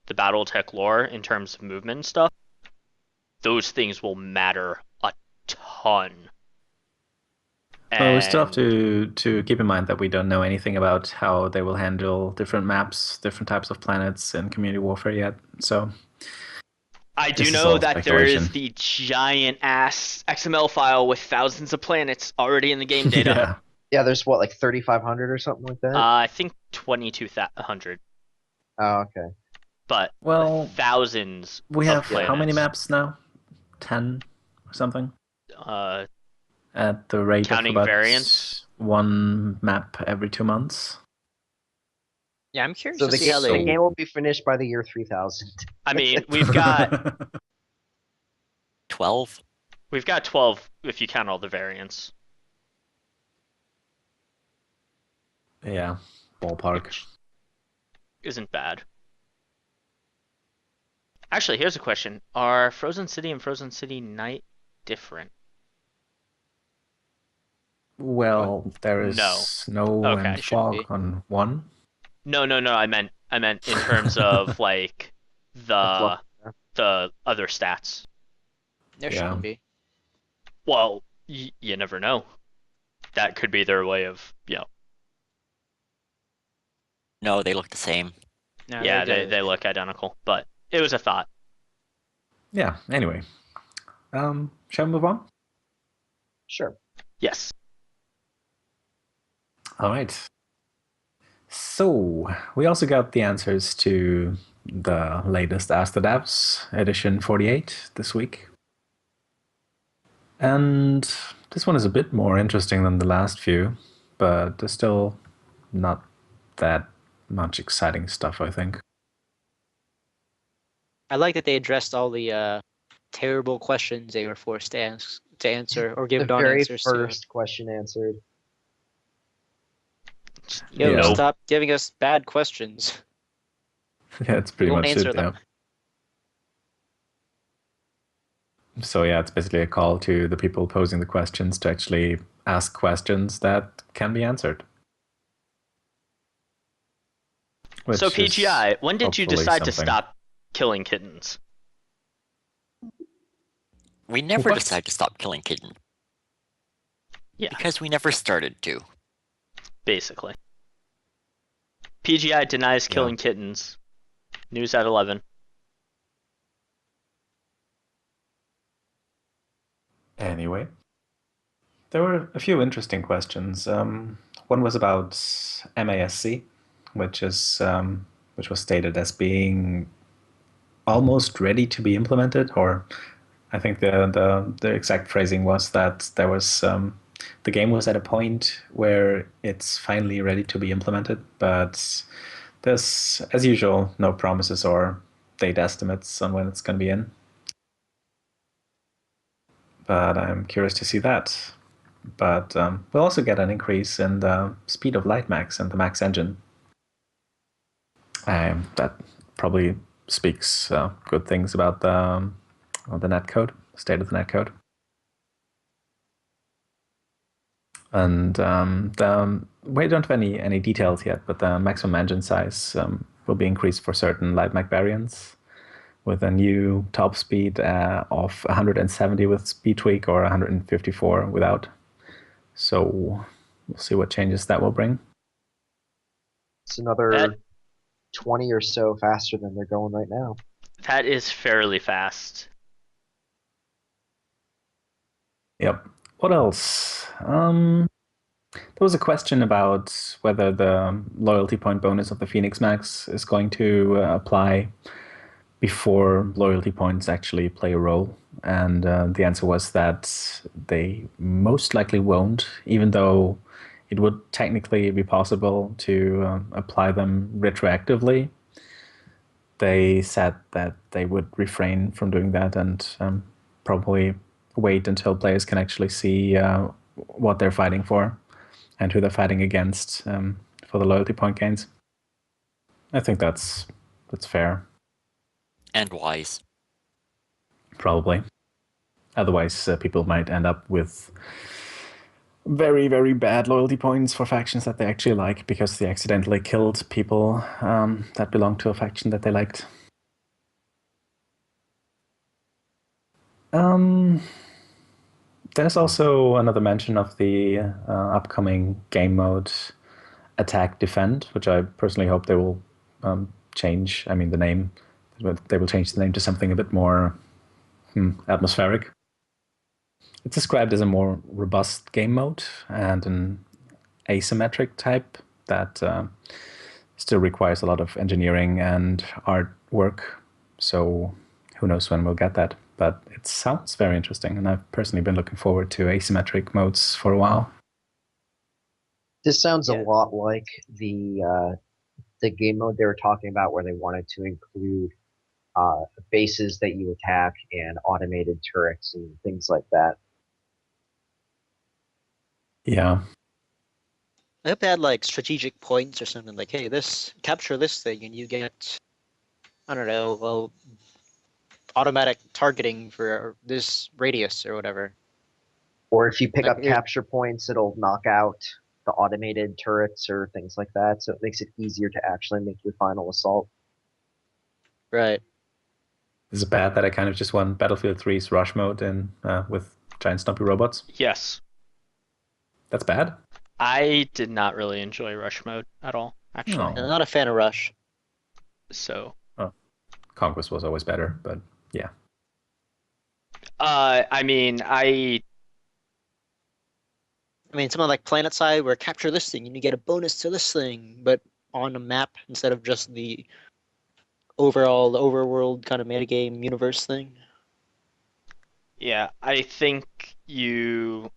the BattleTech lore in terms of movement and stuff, those things will matter a ton. Well, we still have And to keep in mind that we don't know anything about how they will handle different maps, different types of planets in Community Warfare yet. So I do this is know all that there is speculation. the giant ass XML file with thousands of planets already in the game data. Yeah. Yeah, there's what, like 3,500 or something like that? I think 2,200, Oh, okay. but Well, thousands we of have how many planets. maps now? 10 or something? Uh, At the rate of Counting about variants? one map every 2 months. Yeah, I'm curious So to the, see how the they. game will be finished by the year 3000. I mean, we've got 12. 12 if you count all the variants. Yeah, ballpark. Which isn't bad. Actually, here's a question. Are Frozen City and Frozen City Night different? Well, there is No. snow Okay. and Should fog be. on one. No. I meant in terms of like the other stats. There Yeah. shouldn't be. Well, you never know. That could be their way of, No, they look the same. No, yeah, they're they look identical. But it was a thought. Yeah, anyway. Shall we move on? Sure. Yes. All right. So, we also got the answers to the latest Ask the Devs, edition 48, this week. And this one is a bit more interesting than the last few, but there's still not that much exciting stuff, I think. I like that they addressed all the terrible questions they were forced to answer or give The non very answers first question answered. to. Yo, Yeah. stop giving us bad questions. Yeah, it's pretty We won't much answer it, yeah. them. So yeah, it's basically a call to the people posing the questions to actually ask questions that can be answered. Which So is PGI, when did you hopefully decide to something. stop killing kittens? We never What? decide to stop killing kittens. Yeah. Because we never started to. Basically. PGI denies killing kittens. News at 11. Anyway, there were a few interesting questions. One was about MASC, which was stated as being almost ready to be implemented, or I think the exact phrasing was that there was the game was at a point where it's finally ready to be implemented, but there's, as usual, no promises or date estimates on when it's going to be in. But I'm curious to see that. But we'll also get an increase in the speed of Lightmax and the Max engine. That probably speaks good things about the netcode, state of the netcode. And we don't have any details yet, but the maximum engine size will be increased for certain Lightmax variants, with a new top speed of 170 with speed tweak or 154 without. So we'll see what changes that will bring. It's another 20 or so faster than they're going right now. That is fairly fast. Yep. What else? There was a question about whether the loyalty point bonus of the Phoenix Max is going to apply before loyalty points actually play a role. And the answer was that they most likely won't, even though it would technically be possible to apply them retroactively. They said that they would refrain from doing that and probably wait until players can actually see what they're fighting for and who they're fighting against for the loyalty point gains. I think that's fair. And wise. Probably. Otherwise, people might end up with very, very bad loyalty points for factions that they actually like because they accidentally killed people that belonged to a faction that they liked. There's also another mention of the upcoming game mode Attack Defend, which I personally hope they will change. I mean, the name. They will change the name to something a bit more atmospheric. It's described as a more robust game mode and an asymmetric type that still requires a lot of engineering and artwork. So who knows when we'll get that. But it sounds very interesting, and I've personally been looking forward to asymmetric modes for a while. This sounds Yeah. a lot like the game mode they were talking about, where they wanted to include bases that you attack and automated turrets and things like that. Yeah. I hope they had like strategic points or something like, hey, capture this thing and you get, I don't know, well, automatic targeting for this radius or whatever. Or if you pick Like, up capture points, it'll knock out the automated turrets or things like that. So it makes it easier to actually make your final assault. Right. Is it bad that I kind of just won Battlefield 3's rush mode with giant stumpy robots? Yes. That's bad? I did not really enjoy Rush mode at all, actually. No. I'm not a fan of Rush. So, Conquest was always better, but yeah. I mean, I mean, something like PlanetSide, where capture this thing and you get a bonus to this thing, but on a map instead of just the overworld kind of metagame universe thing. yeah, I think you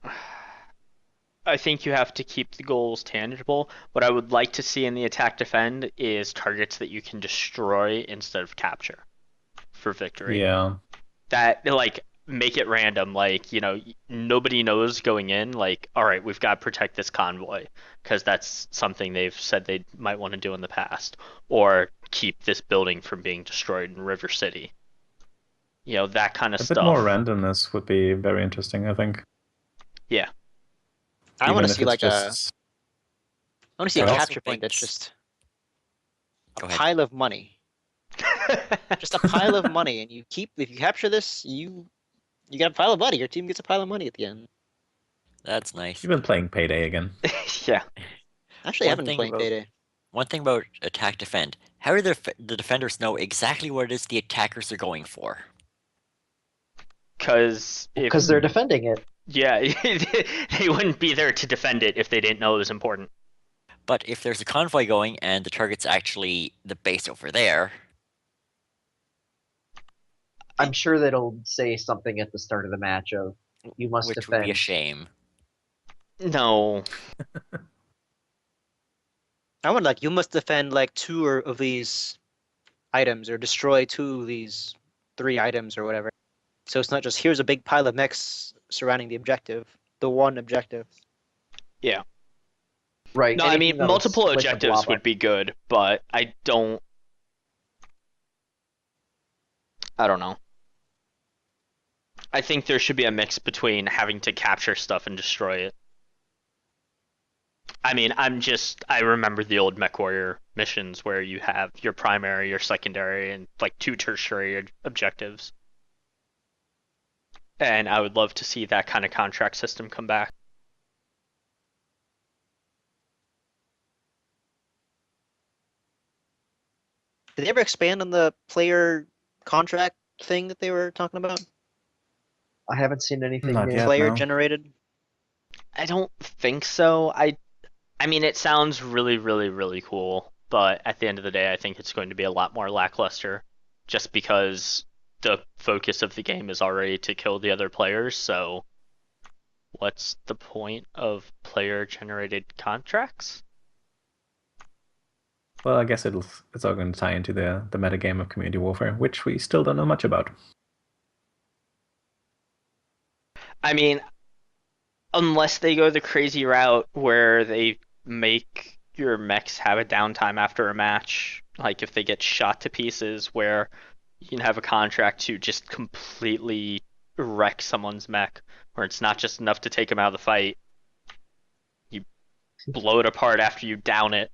have to keep the goals tangible. What I would like to see in the attack defend is targets that you can destroy instead of capture for victory. Yeah. That, like, make it random, like, nobody knows going in, like, all right, we've got to protect this convoy because that's something they've said they might want to do in the past, or keep this building from being destroyed in River City. That kind of A stuff. bit more randomness would be very interesting, I think. Yeah. I want Even to if see it's like just... I want to see a I also capture point think that's s- just Go a ahead. pile of money. Just a pile of money, and if you capture this, you get a pile of money. Your team gets a pile of money at the end. That's nice. You've been playing Payday again. Yeah. Actually, I One haven't been thing playing about- Payday. One thing about attack defend. How do the defenders know exactly what it is the attackers are going for? Because They're defending it. yeah, they wouldn't be there to defend it if they didn't know it was important. But if there's a convoy going and the target's actually the base over there, I'm sure that it'll say something at the start of the match of, you must which defend. would be a shame. No. I would like you must defend like of these items or destroy 2 of these 3 items or whatever. So it's not just here's a big pile of mechs surrounding the objective, the one objective. Yeah. Right. No, I mean, anything that'll multiple split the objectives blob would up. be good, but I don't know. I think there should be a mix between having to capture stuff and destroy it. I mean, I remember the old MechWarrior missions where you have your primary, your secondary, and like 2 tertiary objectives. And I would love to see that kind of contract system come back. Did they ever expand on the player contract thing that they were talking about? I haven't seen anything Not new. yet. Player no. generated? I don't think so. I mean, it sounds really, really, really cool, but at the end of the day, I think it's going to be a lot more lackluster, just because the focus of the game is already to kill the other players. So, what's the point of player-generated contracts? Well, I guess it's all going to tie into the metagame of Community Warfare, which we still don't know much about. I mean, unless they go the crazy route where they make your mechs have a downtime after a match, like if they get shot to pieces, where you can have a contract to just completely wreck someone's mech, where it's not just enough to take them out of the fight. You blow it apart after you down it,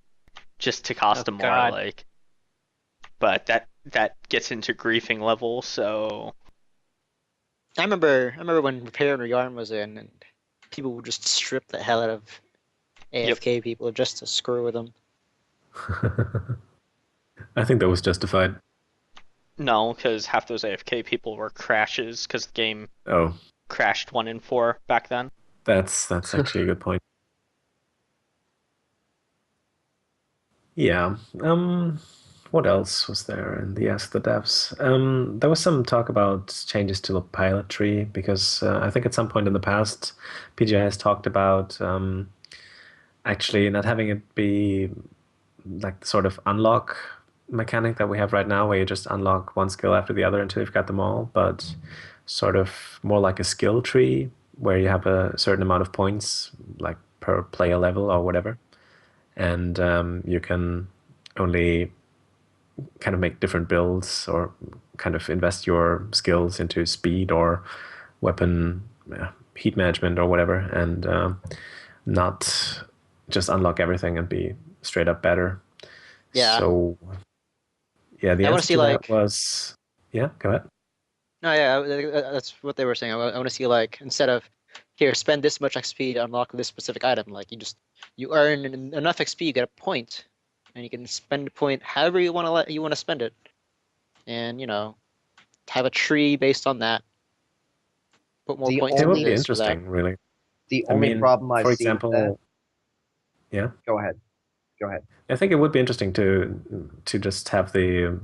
just to cost them more. God. Like, but that gets into griefing level, so I remember when Repair and Rearm was in, and people would just strip the hell out of AFK people just to screw with them. I think that was justified. No, because half those AFK people were crashes because the game Oh, crashed 1 in 4 back then. that's actually a good point. Yeah. What else was there in the Ask the Devs? There was some talk about changes to the pilot tree because I think at some point in the past, PGI has talked about actually not having it be like the sort of unlock mechanic that we have right now, where you just unlock one skill after the other until you've got them all, but sort of more like a skill tree where you have a certain amount of points, like per player level or whatever, and you can only kind of make different builds or kind of invest your skills into speed or weapon heat management or whatever, and not just unlock everything and be straight up better. Yeah. So yeah, the I wanna answer see, to that like- was go ahead. No, yeah, that's what they were saying. I want to see, like, instead of here, spend this much XP to unlock this specific item, like you earn enough XP, you get a point, and you can spend a point however you want to spend it, and have a tree based on that. Put more The points It into would be this for that. interesting, really. The I only mean, problem I for see with that, example, yeah, go ahead. I think it would be interesting to just have the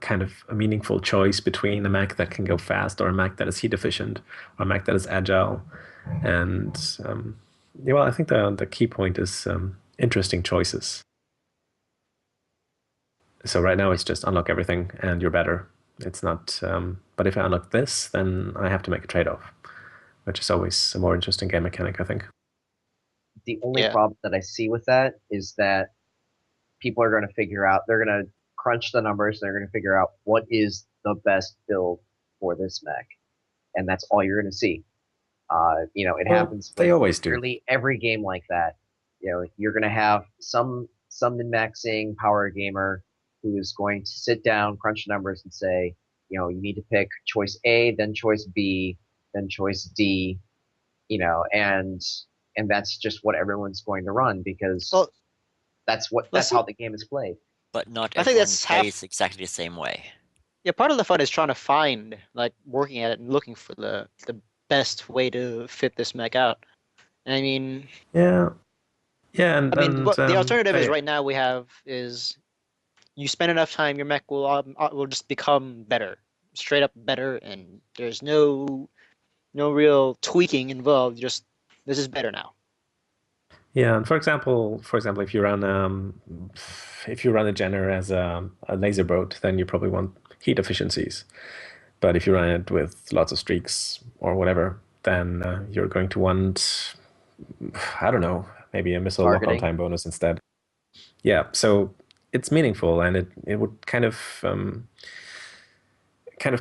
kind of a meaningful choice between a mech that can go fast or a mech that is heat efficient or a mech that is agile. And yeah, well, I think the key point is interesting choices. So right now it's just unlock everything and you're better. It's not, but if I unlock this, then I have to make a trade-off, which is always a more interesting game mechanic, I think. The only Yeah. problem that I see with that is that people are going to figure out, they're going to crunch the numbers, they're going to figure out what is the best build for this mech. And that's all you're going to see. It Well, happens they with always do. nearly every game like that. You're going to have some min-maxing power gamer who is going to sit down, crunch numbers, and say, you need to pick choice A, then choice B, then choice D, and that's just what everyone's going to run because Well, that's let's how the game is played. But not I think everyone that's half- plays exactly the same way. Yeah, part of the fun is trying to find, like, working at it and looking for the best way to fit this mech out. And I mean, Yeah. Yeah, and what the alternative is they- right now we have is you spend enough time, your mech will just become better, straight up better, and there's no real tweaking involved. Just this is better now. Yeah, and for example, if you run a Jenner as a laser boat, then you probably want heat efficiencies. But if you run it with lots of streaks or whatever, then you're going to want, I don't know, maybe a missile lock-on Targeting. time bonus instead. Yeah, so it's meaningful, and it would kind of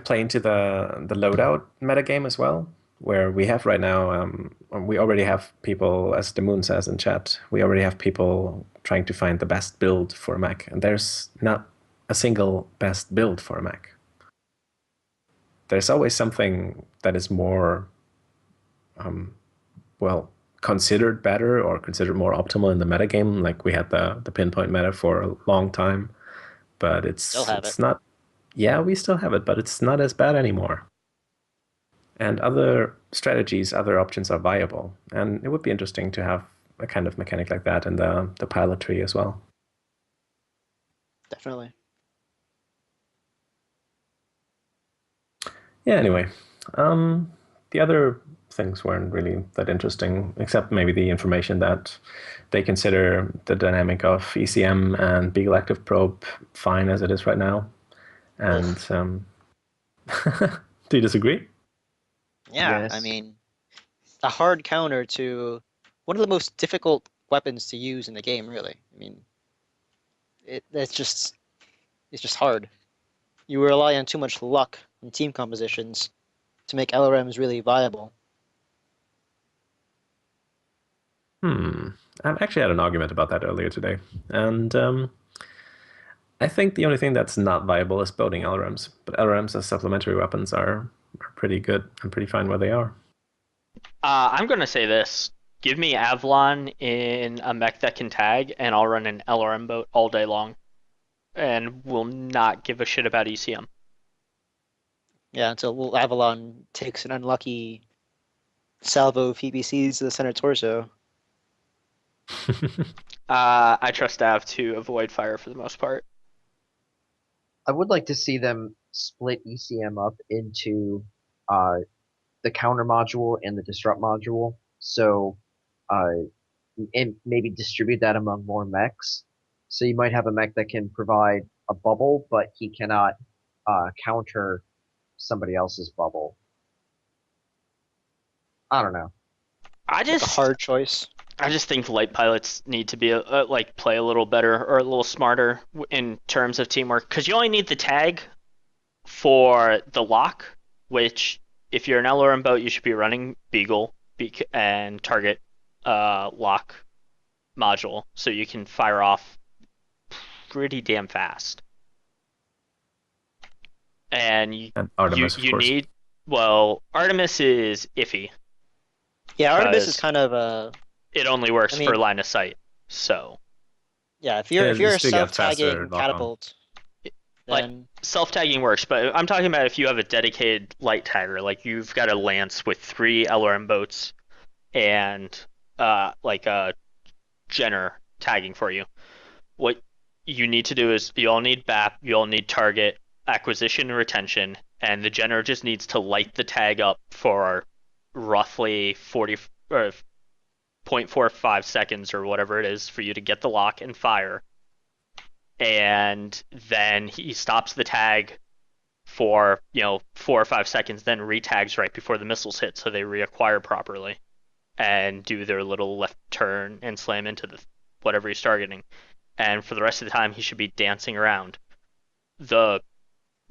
play into the loadout metagame as well, where we have right now, we already have people, as the Moon says in chat, we already have people trying to find the best build for a mech, and there's not a single best build for a mech. There's always something that is more, considered better or considered more optimal in the metagame. Like we had the pinpoint meta for a long time, but Still have it's it. not. Yeah, we still have it, but it's not as bad anymore. And other strategies, other options are viable, and it would be interesting to have a kind of mechanic like that in the pilot tree as well. Definitely. Yeah. Anyway, the other things weren't really that interesting, except maybe the information that they consider the dynamic of ECM and Beagle Active Probe fine as it is right now. And do you disagree? Yeah, I Yes. mean, a hard counter to one of the most difficult weapons to use in the game. Really, I mean, it's just hard. You rely on too much luck and team compositions to make LRMs really viable. I actually had an argument about that earlier today, and I think the only thing that's not viable is boating LRMs. But LRMs as supplementary weapons are pretty good and pretty fine where they are. I'm gonna say this. Give me Avalon in a mech that can tag, and I'll run an LRM boat all day long, and will not give a shit about ECM. Yeah, until Avalon takes an unlucky salvo of PPCs to the center torso. I trust Av to avoid fire for the most part. I would like to see them split ECM up into the counter module and the disrupt module. So, and maybe distribute that among more mechs. So you might have a mech that can provide a bubble, but he cannot counter somebody else's bubble. I don't know. I It's a hard choice. I just think light pilots need to be like play a little better or a little smarter in terms of teamwork, because you only need the tag for the lock, which if you're an LRM boat, you should be running Beagle and target lock module, so you can fire off pretty damn fast. And Artemis, of you course. need Artemis is iffy. Yeah, Artemis is Because- kind of It only works I mean- for line of sight. So yeah. If Yeah, you're you a still get faster self-tagging lock-on. catapult, Like- then self-tagging works, but I'm talking about if you have a dedicated light tagger, like you've got a lance with 3 LRM boats and like a Jenner tagging for you. What you need to do is you all need BAP, you all need target acquisition and retention, and the Jenner just needs to light the tag up for roughly 40 or 0.45 seconds or whatever it is for you to get the lock and fire. And then he stops the tag for 4 or 5 seconds, then retags right before the missiles hit, so they reacquire properly and do their little left turn and slam into the whatever he's targeting. And for the rest of the time, he should be dancing around. The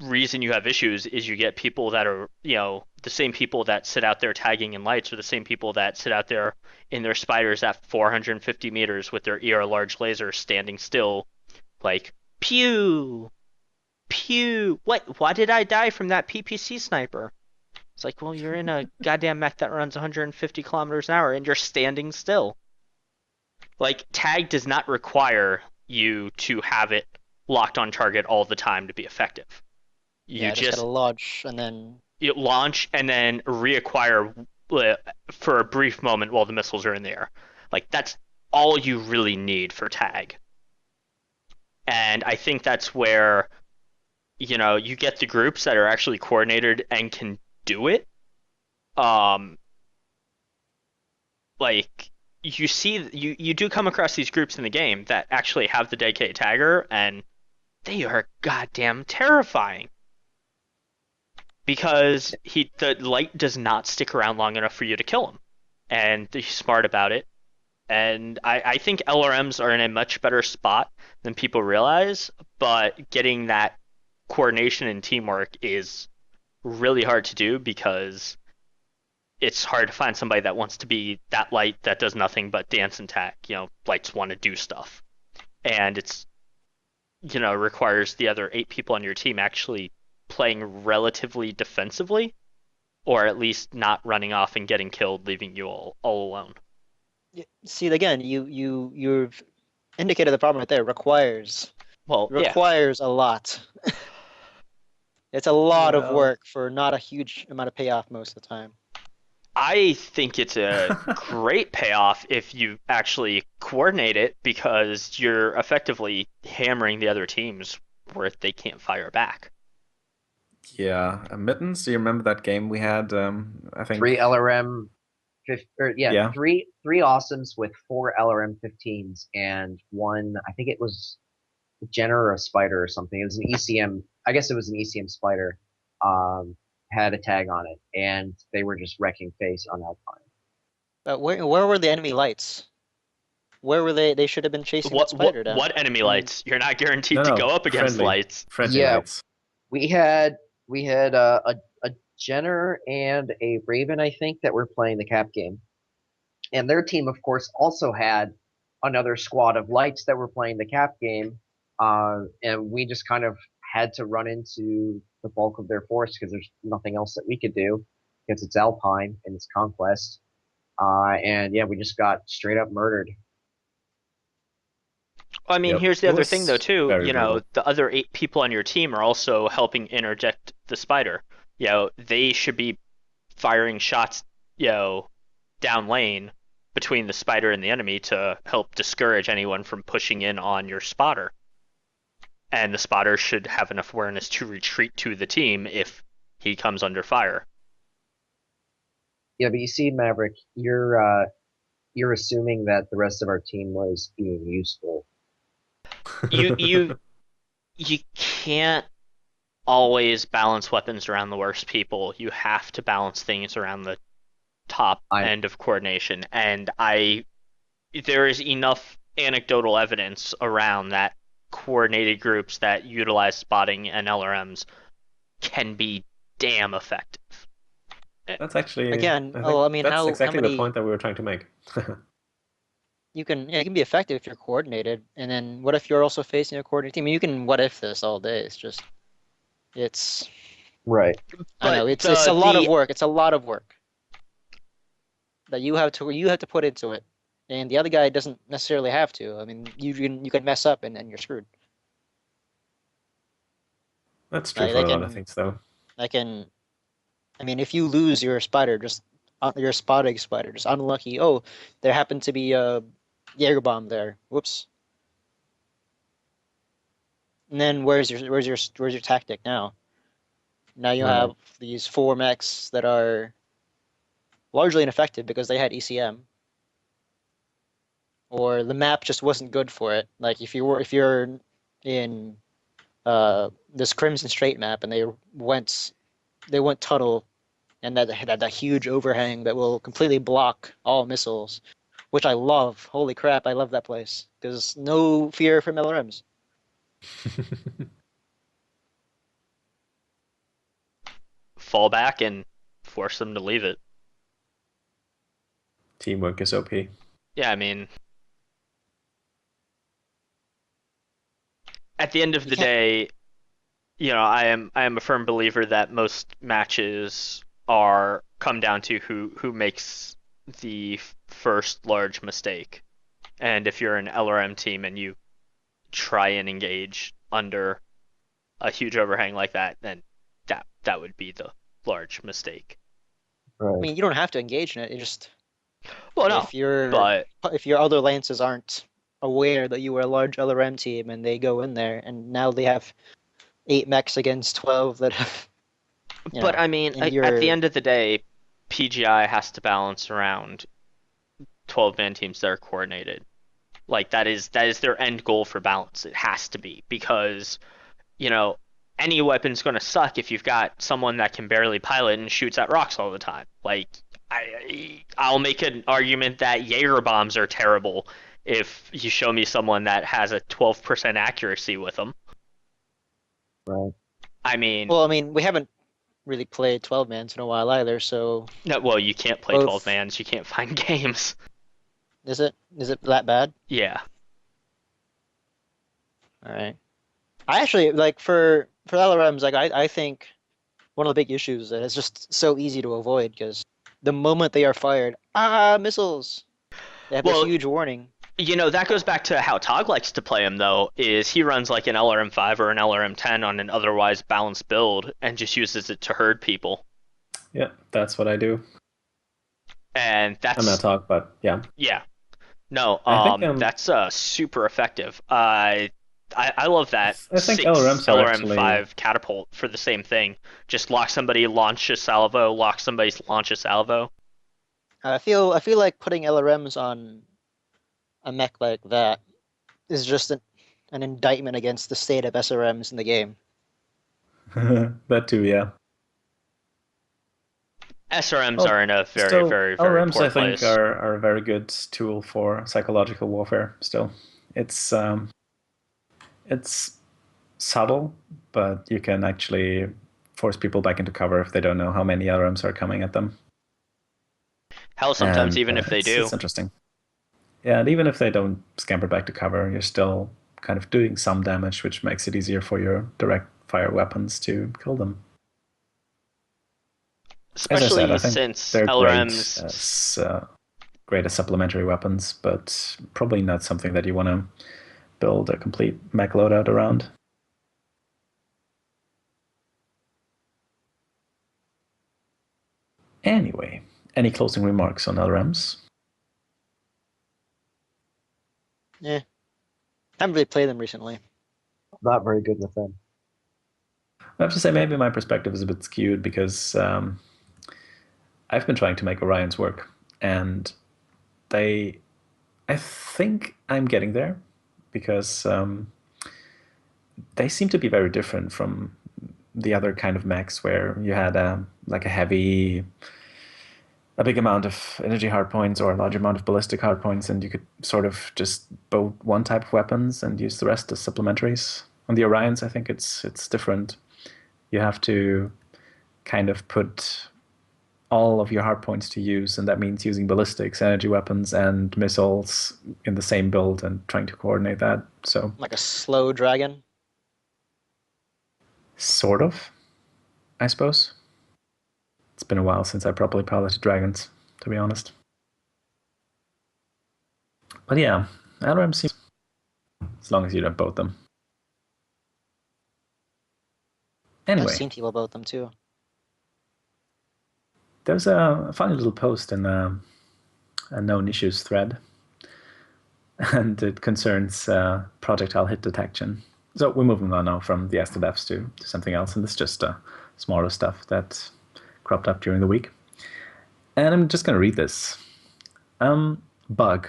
reason you have issues is you get people that are the same people that sit out there tagging in lights, or the same people that sit out there in their spiders at 450 meters with their ER large laser standing still. Like, pew, pew. What? Why did I die from that PPC sniper? It's like, well, you're in a goddamn mech that runs 150 kilometers an hour and you're standing still. Like, tag does not require you to have it locked on target all the time to be effective. You just gotta launch and then you launch and then reacquire for a brief moment while the missiles are in the air. Like, that's all you really need for tag. And I think that's where, you get the groups that are actually coordinated and can do it. Like, you do come across these groups in the game that actually have the dedicated tagger, and they are goddamn terrifying. Because the light does not stick around long enough for you to kill him. And he's smart about it. And I think LRMs are in a much better spot than people realize, but getting that coordination and teamwork is really hard to do because it's hard to find somebody that wants to be that light that does nothing but dance and tag. Lights want to do stuff. And it's, requires the other 8 people on your team actually playing relatively defensively, or at least not running off and getting killed, leaving you all alone. see again. You've indicated the problem right there. Requires Well, yeah. requires a lot. It's a lot of Well- work for not a huge amount of payoff most of the time. I think it's a great payoff if you actually coordinate it, because you're effectively hammering the other teams where they can't fire back. Yeah, Mittens, do you remember that game we had? I think 3 LRM, Yeah. three awesomes with 4 LRM 15s and 1. I think it was a Jenner or a Spider or something. It was an ECM. I guess it was an ECM Spider. Had a tag on it, and they were just wrecking face on Alpine. But where were the enemy lights? Where were they? They should have been chasing that spider down. What enemy lights? You're not guaranteed No, to no, go up against friendly. lights. friendly Yeah. lights. We had a Jenner and a Raven, I think, that were playing the cap game, and their team, of course, also had another squad of lights that were playing the cap game, and we just kind of had to run into the bulk of their force because there's nothing else that we could do because it's Alpine and it's Conquest. And yeah, we just got straight up murdered. I mean, Yep. here's the It other thing, though, was too. very You know, brutal. the other 8 people on your team are also helping interject the spider. You know, they should be firing shots, you know, down lane between the spider and the enemy to help discourage anyone from pushing in on your spotter. And the spotter should have enough awareness to retreat to the team if he comes under fire. Yeah, but you see, Maverick, you're assuming that the rest of our team was being useful. You can't always balance weapons around the worst people. You have to balance things around the top end of coordination. And there is enough anecdotal evidence around that coordinated groups that utilize spotting and LRMs can be damn effective. That's actually Again, I think oh, I mean, that's how exactly many the point that we were trying to make. you can it can be effective if you're coordinated, and then what if you're also facing a coordinated team? I mean, you can what if this all day. It's Right. I know But it's a lot of the- work. It's a lot of work that you have to put into it, and the other guy doesn't necessarily have to. I mean, you can mess up and you're screwed. That's true Like, for they a lot of can- things, though. I mean, if you lose your spider, your spotting spider, just unlucky. Oh, there happened to be a Jaeger bomb there. Whoops. And then where's your tactic now? Now you Right. have these 4 mechs that are largely ineffective because they had ECM, or the map just wasn't good for it. Like if you're in this Crimson Strait map and they went tunnel, and that huge overhang that will completely block all missiles, which I love. Holy crap, I love that place because no fear from LRMs. Fall back and force them to leave it. Teamwork is OP. Yeah, I mean, at the end of You the can't- day, you know, I am a firm believer that most matches come down to who makes the first large mistake. And if you're an LRM team and you try and engage under a huge overhang like that, then that would be the large mistake. I Right. mean, you don't have to engage in it. You just Well, no, if your but other lances aren't aware that you were a large LRM team and they go in there and now they have 8 mechs against 12 that have. But I mean, and at you're- the end of the day, PGI has to balance around 12-man teams that are coordinated. Like that is their end goal for balance. It has to be because, you know, any weapon's going to suck if you've got someone that can barely pilot and shoots at rocks all the time. Like I'll make an argument that Jaeger bombs are terrible if you show me someone that has a 12% accuracy with them. Right. I mean, Well, I mean, we haven't really played 12-mans in a while either, so no, well, you can't play both- 12-mans. You can't find games. is it that bad? Yeah. All right. I actually like for LRMs, like I think one of the big issues that it's just so easy to avoid because the moment they are fired, missiles. They have Well, a huge warning. You know, that goes back to how Tog likes to play him, though, is he runs like an LRM5 or an LRM10 on an otherwise balanced build and just uses it to herd people. Yeah, that's what I do. And that's... I'm not talk, but yeah. Yeah. No, I think, that's super effective. I love that. I think 6 LRMs are LRM5 actually- catapult for the same thing. Just lock somebody, launch a salvo, lock somebody, launch a salvo. I feel like putting LRMs on a mech like that is just an indictment against the state of SRMs in the game. That too, yeah. SRMs Well, are in a very, Still, very, very LRMs, poor I think, place. are a very good tool for psychological warfare. Still, it's subtle, but you can actually force people back into cover if they don't know how many LRMs are coming at them. Hell, sometimes And, even if they it's- do. it's interesting. Yeah, and even if they don't scamper back to cover, you're still kind of doing some damage, which makes it easier for your direct fire weapons to kill them. Especially I think since they're LRMs. Great as supplementary weapons, but probably not something that you want to build a complete mech loadout around. Anyway, any closing remarks on LRMs? Yeah. I haven't really played them recently. Not very good with them. I have to say, maybe my perspective is a bit skewed because I've been trying to make Orions work, and I think I'm getting there because they seem to be very different from the other kind of mechs where you had a big amount of energy hardpoints or a large amount of ballistic hardpoints, and you could sort of just boat one type of weapons and use the rest as supplementaries. On the Orions, I think it's different. You have to kind of put all of your hardpoints to use, and that means using ballistics, energy weapons, and missiles in the same build and trying to coordinate that. So Like a slow dragon. sort of, I suppose. It's been a while since I properly piloted dragons, to be honest. But yeah, LRM seems, as long as you don't boat them. Anyway, I've seen people about them too. there's a funny little post in a known issues thread, and it concerns projectile hit detection. So we're moving on now from the STDEFs to something else, and this is just smaller stuff that cropped up during the week. And I'm just going to read this. Bug.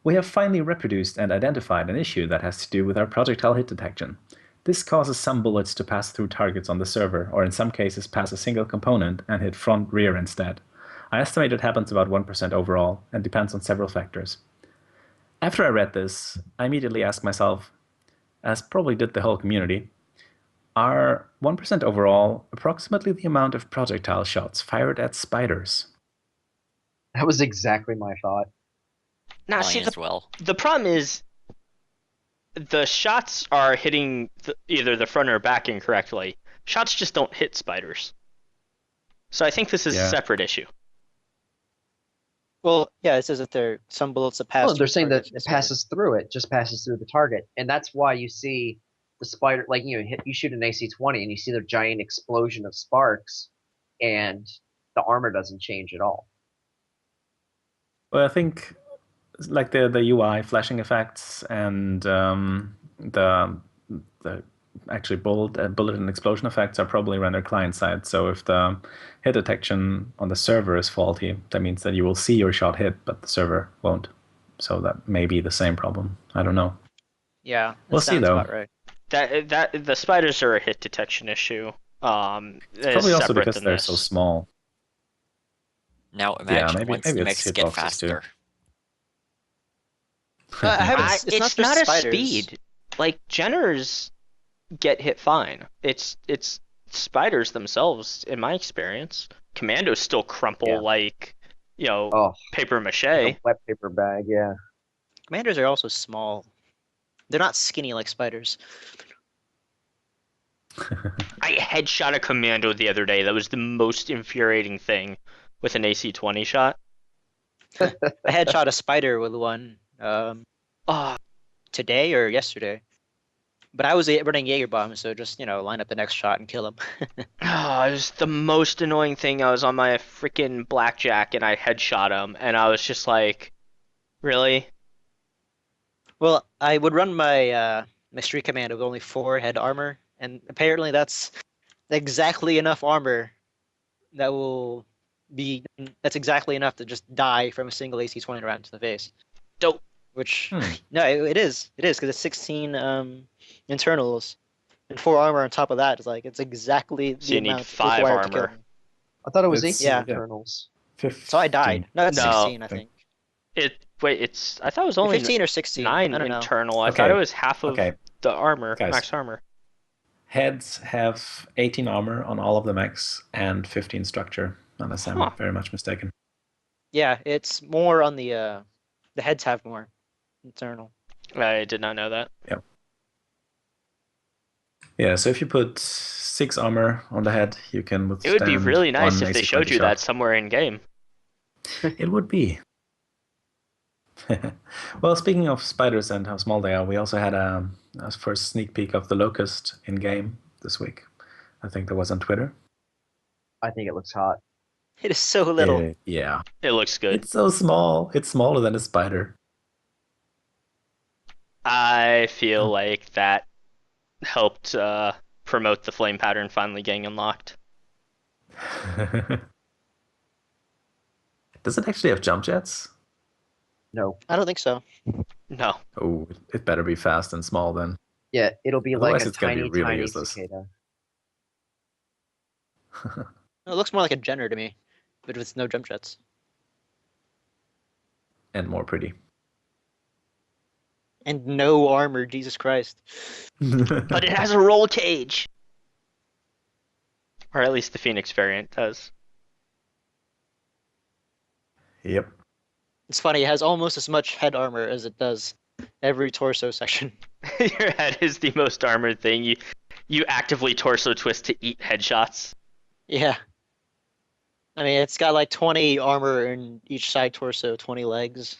We have finally reproduced and identified an issue that has to do with our projectile hit detection. This causes some bullets to pass through targets on the server, or in some cases pass a single component and hit front-rear instead. I estimate it happens about 1% overall, and depends on several factors. After I read this, I immediately asked myself, as probably did the whole community, are 1% overall approximately the amount of projectile shots fired at spiders? That was exactly my thought. Now, see, Mine as well. the problem is the shots are hitting either the front or back incorrectly. Shots just don't hit spiders. So I think this is a separate issue. Well, yeah, it says that there are some bullets that pass. Oh, they're through saying that targets it and spider. passes through it, just passes through the target, and that's why you see the spider, like you shoot an AC-20 and you see the giant explosion of sparks, and the armor doesn't change at all. Well, I think like the UI flashing effects and the actually bullet and explosion effects are probably rendered client side. So if the hit detection on the server is faulty, that means that you will see your shot hit, but the server won't. So that may be the same problem. I don't know. Yeah, We'll see, though. About right. That the spiders are a hit detection issue. It's probably also because they're so small. Now imagine once the maybe mechs it's get hitboxes faster. It's not a speed. Like Jenners get hit fine. It's spiders themselves, in my experience. Commandos still crumple like paper mache. Like a wet paper bag, yeah. Commanders are also small. They're not skinny like spiders. I headshot a commando the other day. That was the most infuriating thing with an AC-20 shot. I headshot a spider with one today or yesterday. But I was running Jaeger bomb, so just line up the next shot and kill him. It was the most annoying thing. I was on my freaking blackjack and I headshot him, and I was just like, really? Well, I would run my my street commando with only 4 head armor, and apparently that's exactly enough armor that's exactly enough to just die from a single AC-20 round to the face. Dope. Which no, it is because it's 16 internals and 4 armor on top of that. It's exactly so the you need amount 5 required to kill armor. me. I thought it was It's- 18 yeah. internals. 15. So I died. No, that's 16, I Okay. think. I thought it was only 15 or 16. 9 I don't know. internal. I Okay. thought it was half of Okay. the armor, Guys. max armor. Heads have 18 armor on all of the mechs and 15 structure, unless I'm very much mistaken. Yeah, it's more on the heads have more internal. I did not know that. Yeah, so if you put 6 armor on the head, you can It withstand would be really nice one if they AC showed 20 you shot. that somewhere in game. It would be. Well, speaking of spiders and how small they are, we also had a first sneak peek of the Locust in game this week. I think that was on Twitter. I think it looks hot. It is so little. Yeah. It looks good. It's so small. It's smaller than a spider. I feel like that helped promote the flame pattern finally getting unlocked. Does it actually have jump jets? No. I don't think so. No. Oh, it better be fast and small then. Yeah, it'll be Otherwise like a it's gonna be tiny, really tiny useless. cicada. It looks more like a Jenner to me, but with no jump jets. And more pretty. And no armor, Jesus Christ. But it has a roll cage! Or at least the Phoenix variant does. Yep. It's funny, it has almost as much head armor as it does every torso section. Your head is the most armored thing. You actively torso twist to eat headshots. Yeah. I mean, it's got like 20 armor in each side torso, 20 legs.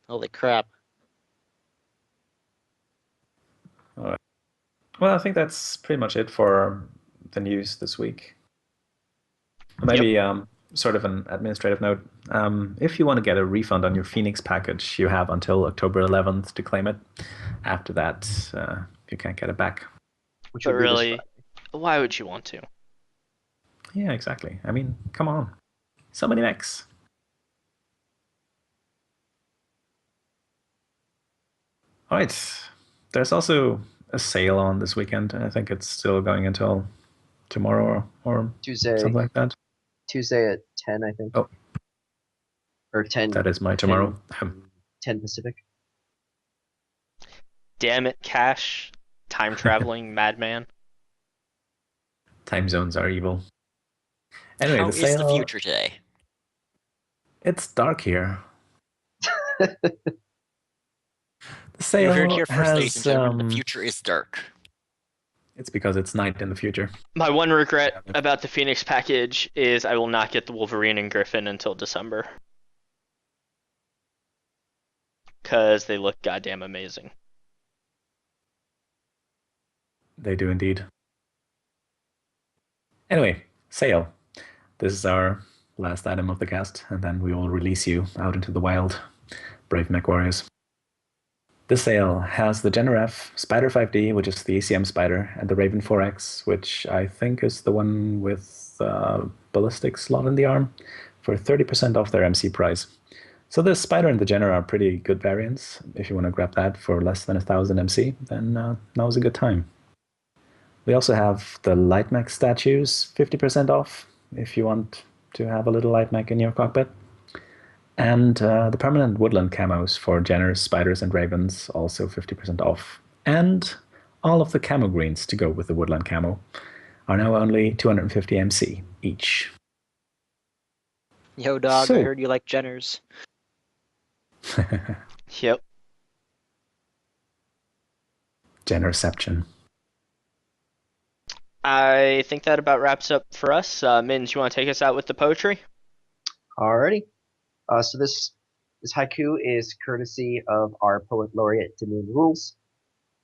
Holy crap. All right. Well, I think that's pretty much it for the news this week. Maybe sort of an administrative note. If you want to get a refund on your Phoenix package, you have until October 11th to claim it. After that, you can't get it back. Which But would be this really, Friday. why would you want to? Yeah, exactly. I mean, come on. So many mechs. All right. There's also a sale on this weekend. I think it's still going until tomorrow or Tuesday, something like that. Tuesday at 10, I think. Oh. Or 10. That is my tomorrow. 10 Pacific. Damn it, Cash. Time traveling madman. Time zones are evil. Anyway, How the is sale. the future today? It's dark here. The You sale heard here first, ladies and has. gentlemen. The future is dark. It's because it's night in the future. My one regret about the Phoenix package is I will not get the Wolverine and Griffin until December. Because they look goddamn amazing. They do indeed. Anyway, sale. This is our last item of the cast, and then we will release you out into the wild, brave mech warriors. This sale has the Generef Spider 5D, which is the ACM Spider, and the Raven 4X, which I think is the one with ballistic slot in the arm, for 30% off their MC price. So the Spider and the Gener are pretty good variants. If you want to grab that for less than 1,000 MC, then now's a good time. We also have the Light Mech statues, 50% off, if you want to have a little Light Mech in your cockpit. And the permanent woodland camos for Jenners, Spiders, and Ravens, also 50% off. And all of the camo greens to go with the woodland camo are now only 250 MC each. Yo, dog, So- I heard you like Jenners. Yep. Jennerception. I think that about wraps up for us. Mins, you want to take us out with the poetry? Alrighty. So this haiku is courtesy of our poet laureate Damoon Rules,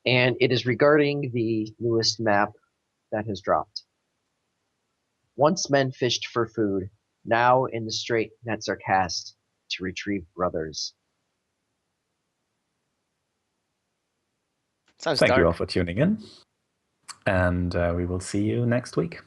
and it is regarding the newest map that has dropped. Once men fished for food, now in the strait nets are cast to retrieve brothers. Sounds Thank dark. you all for tuning in. And we will see you next week.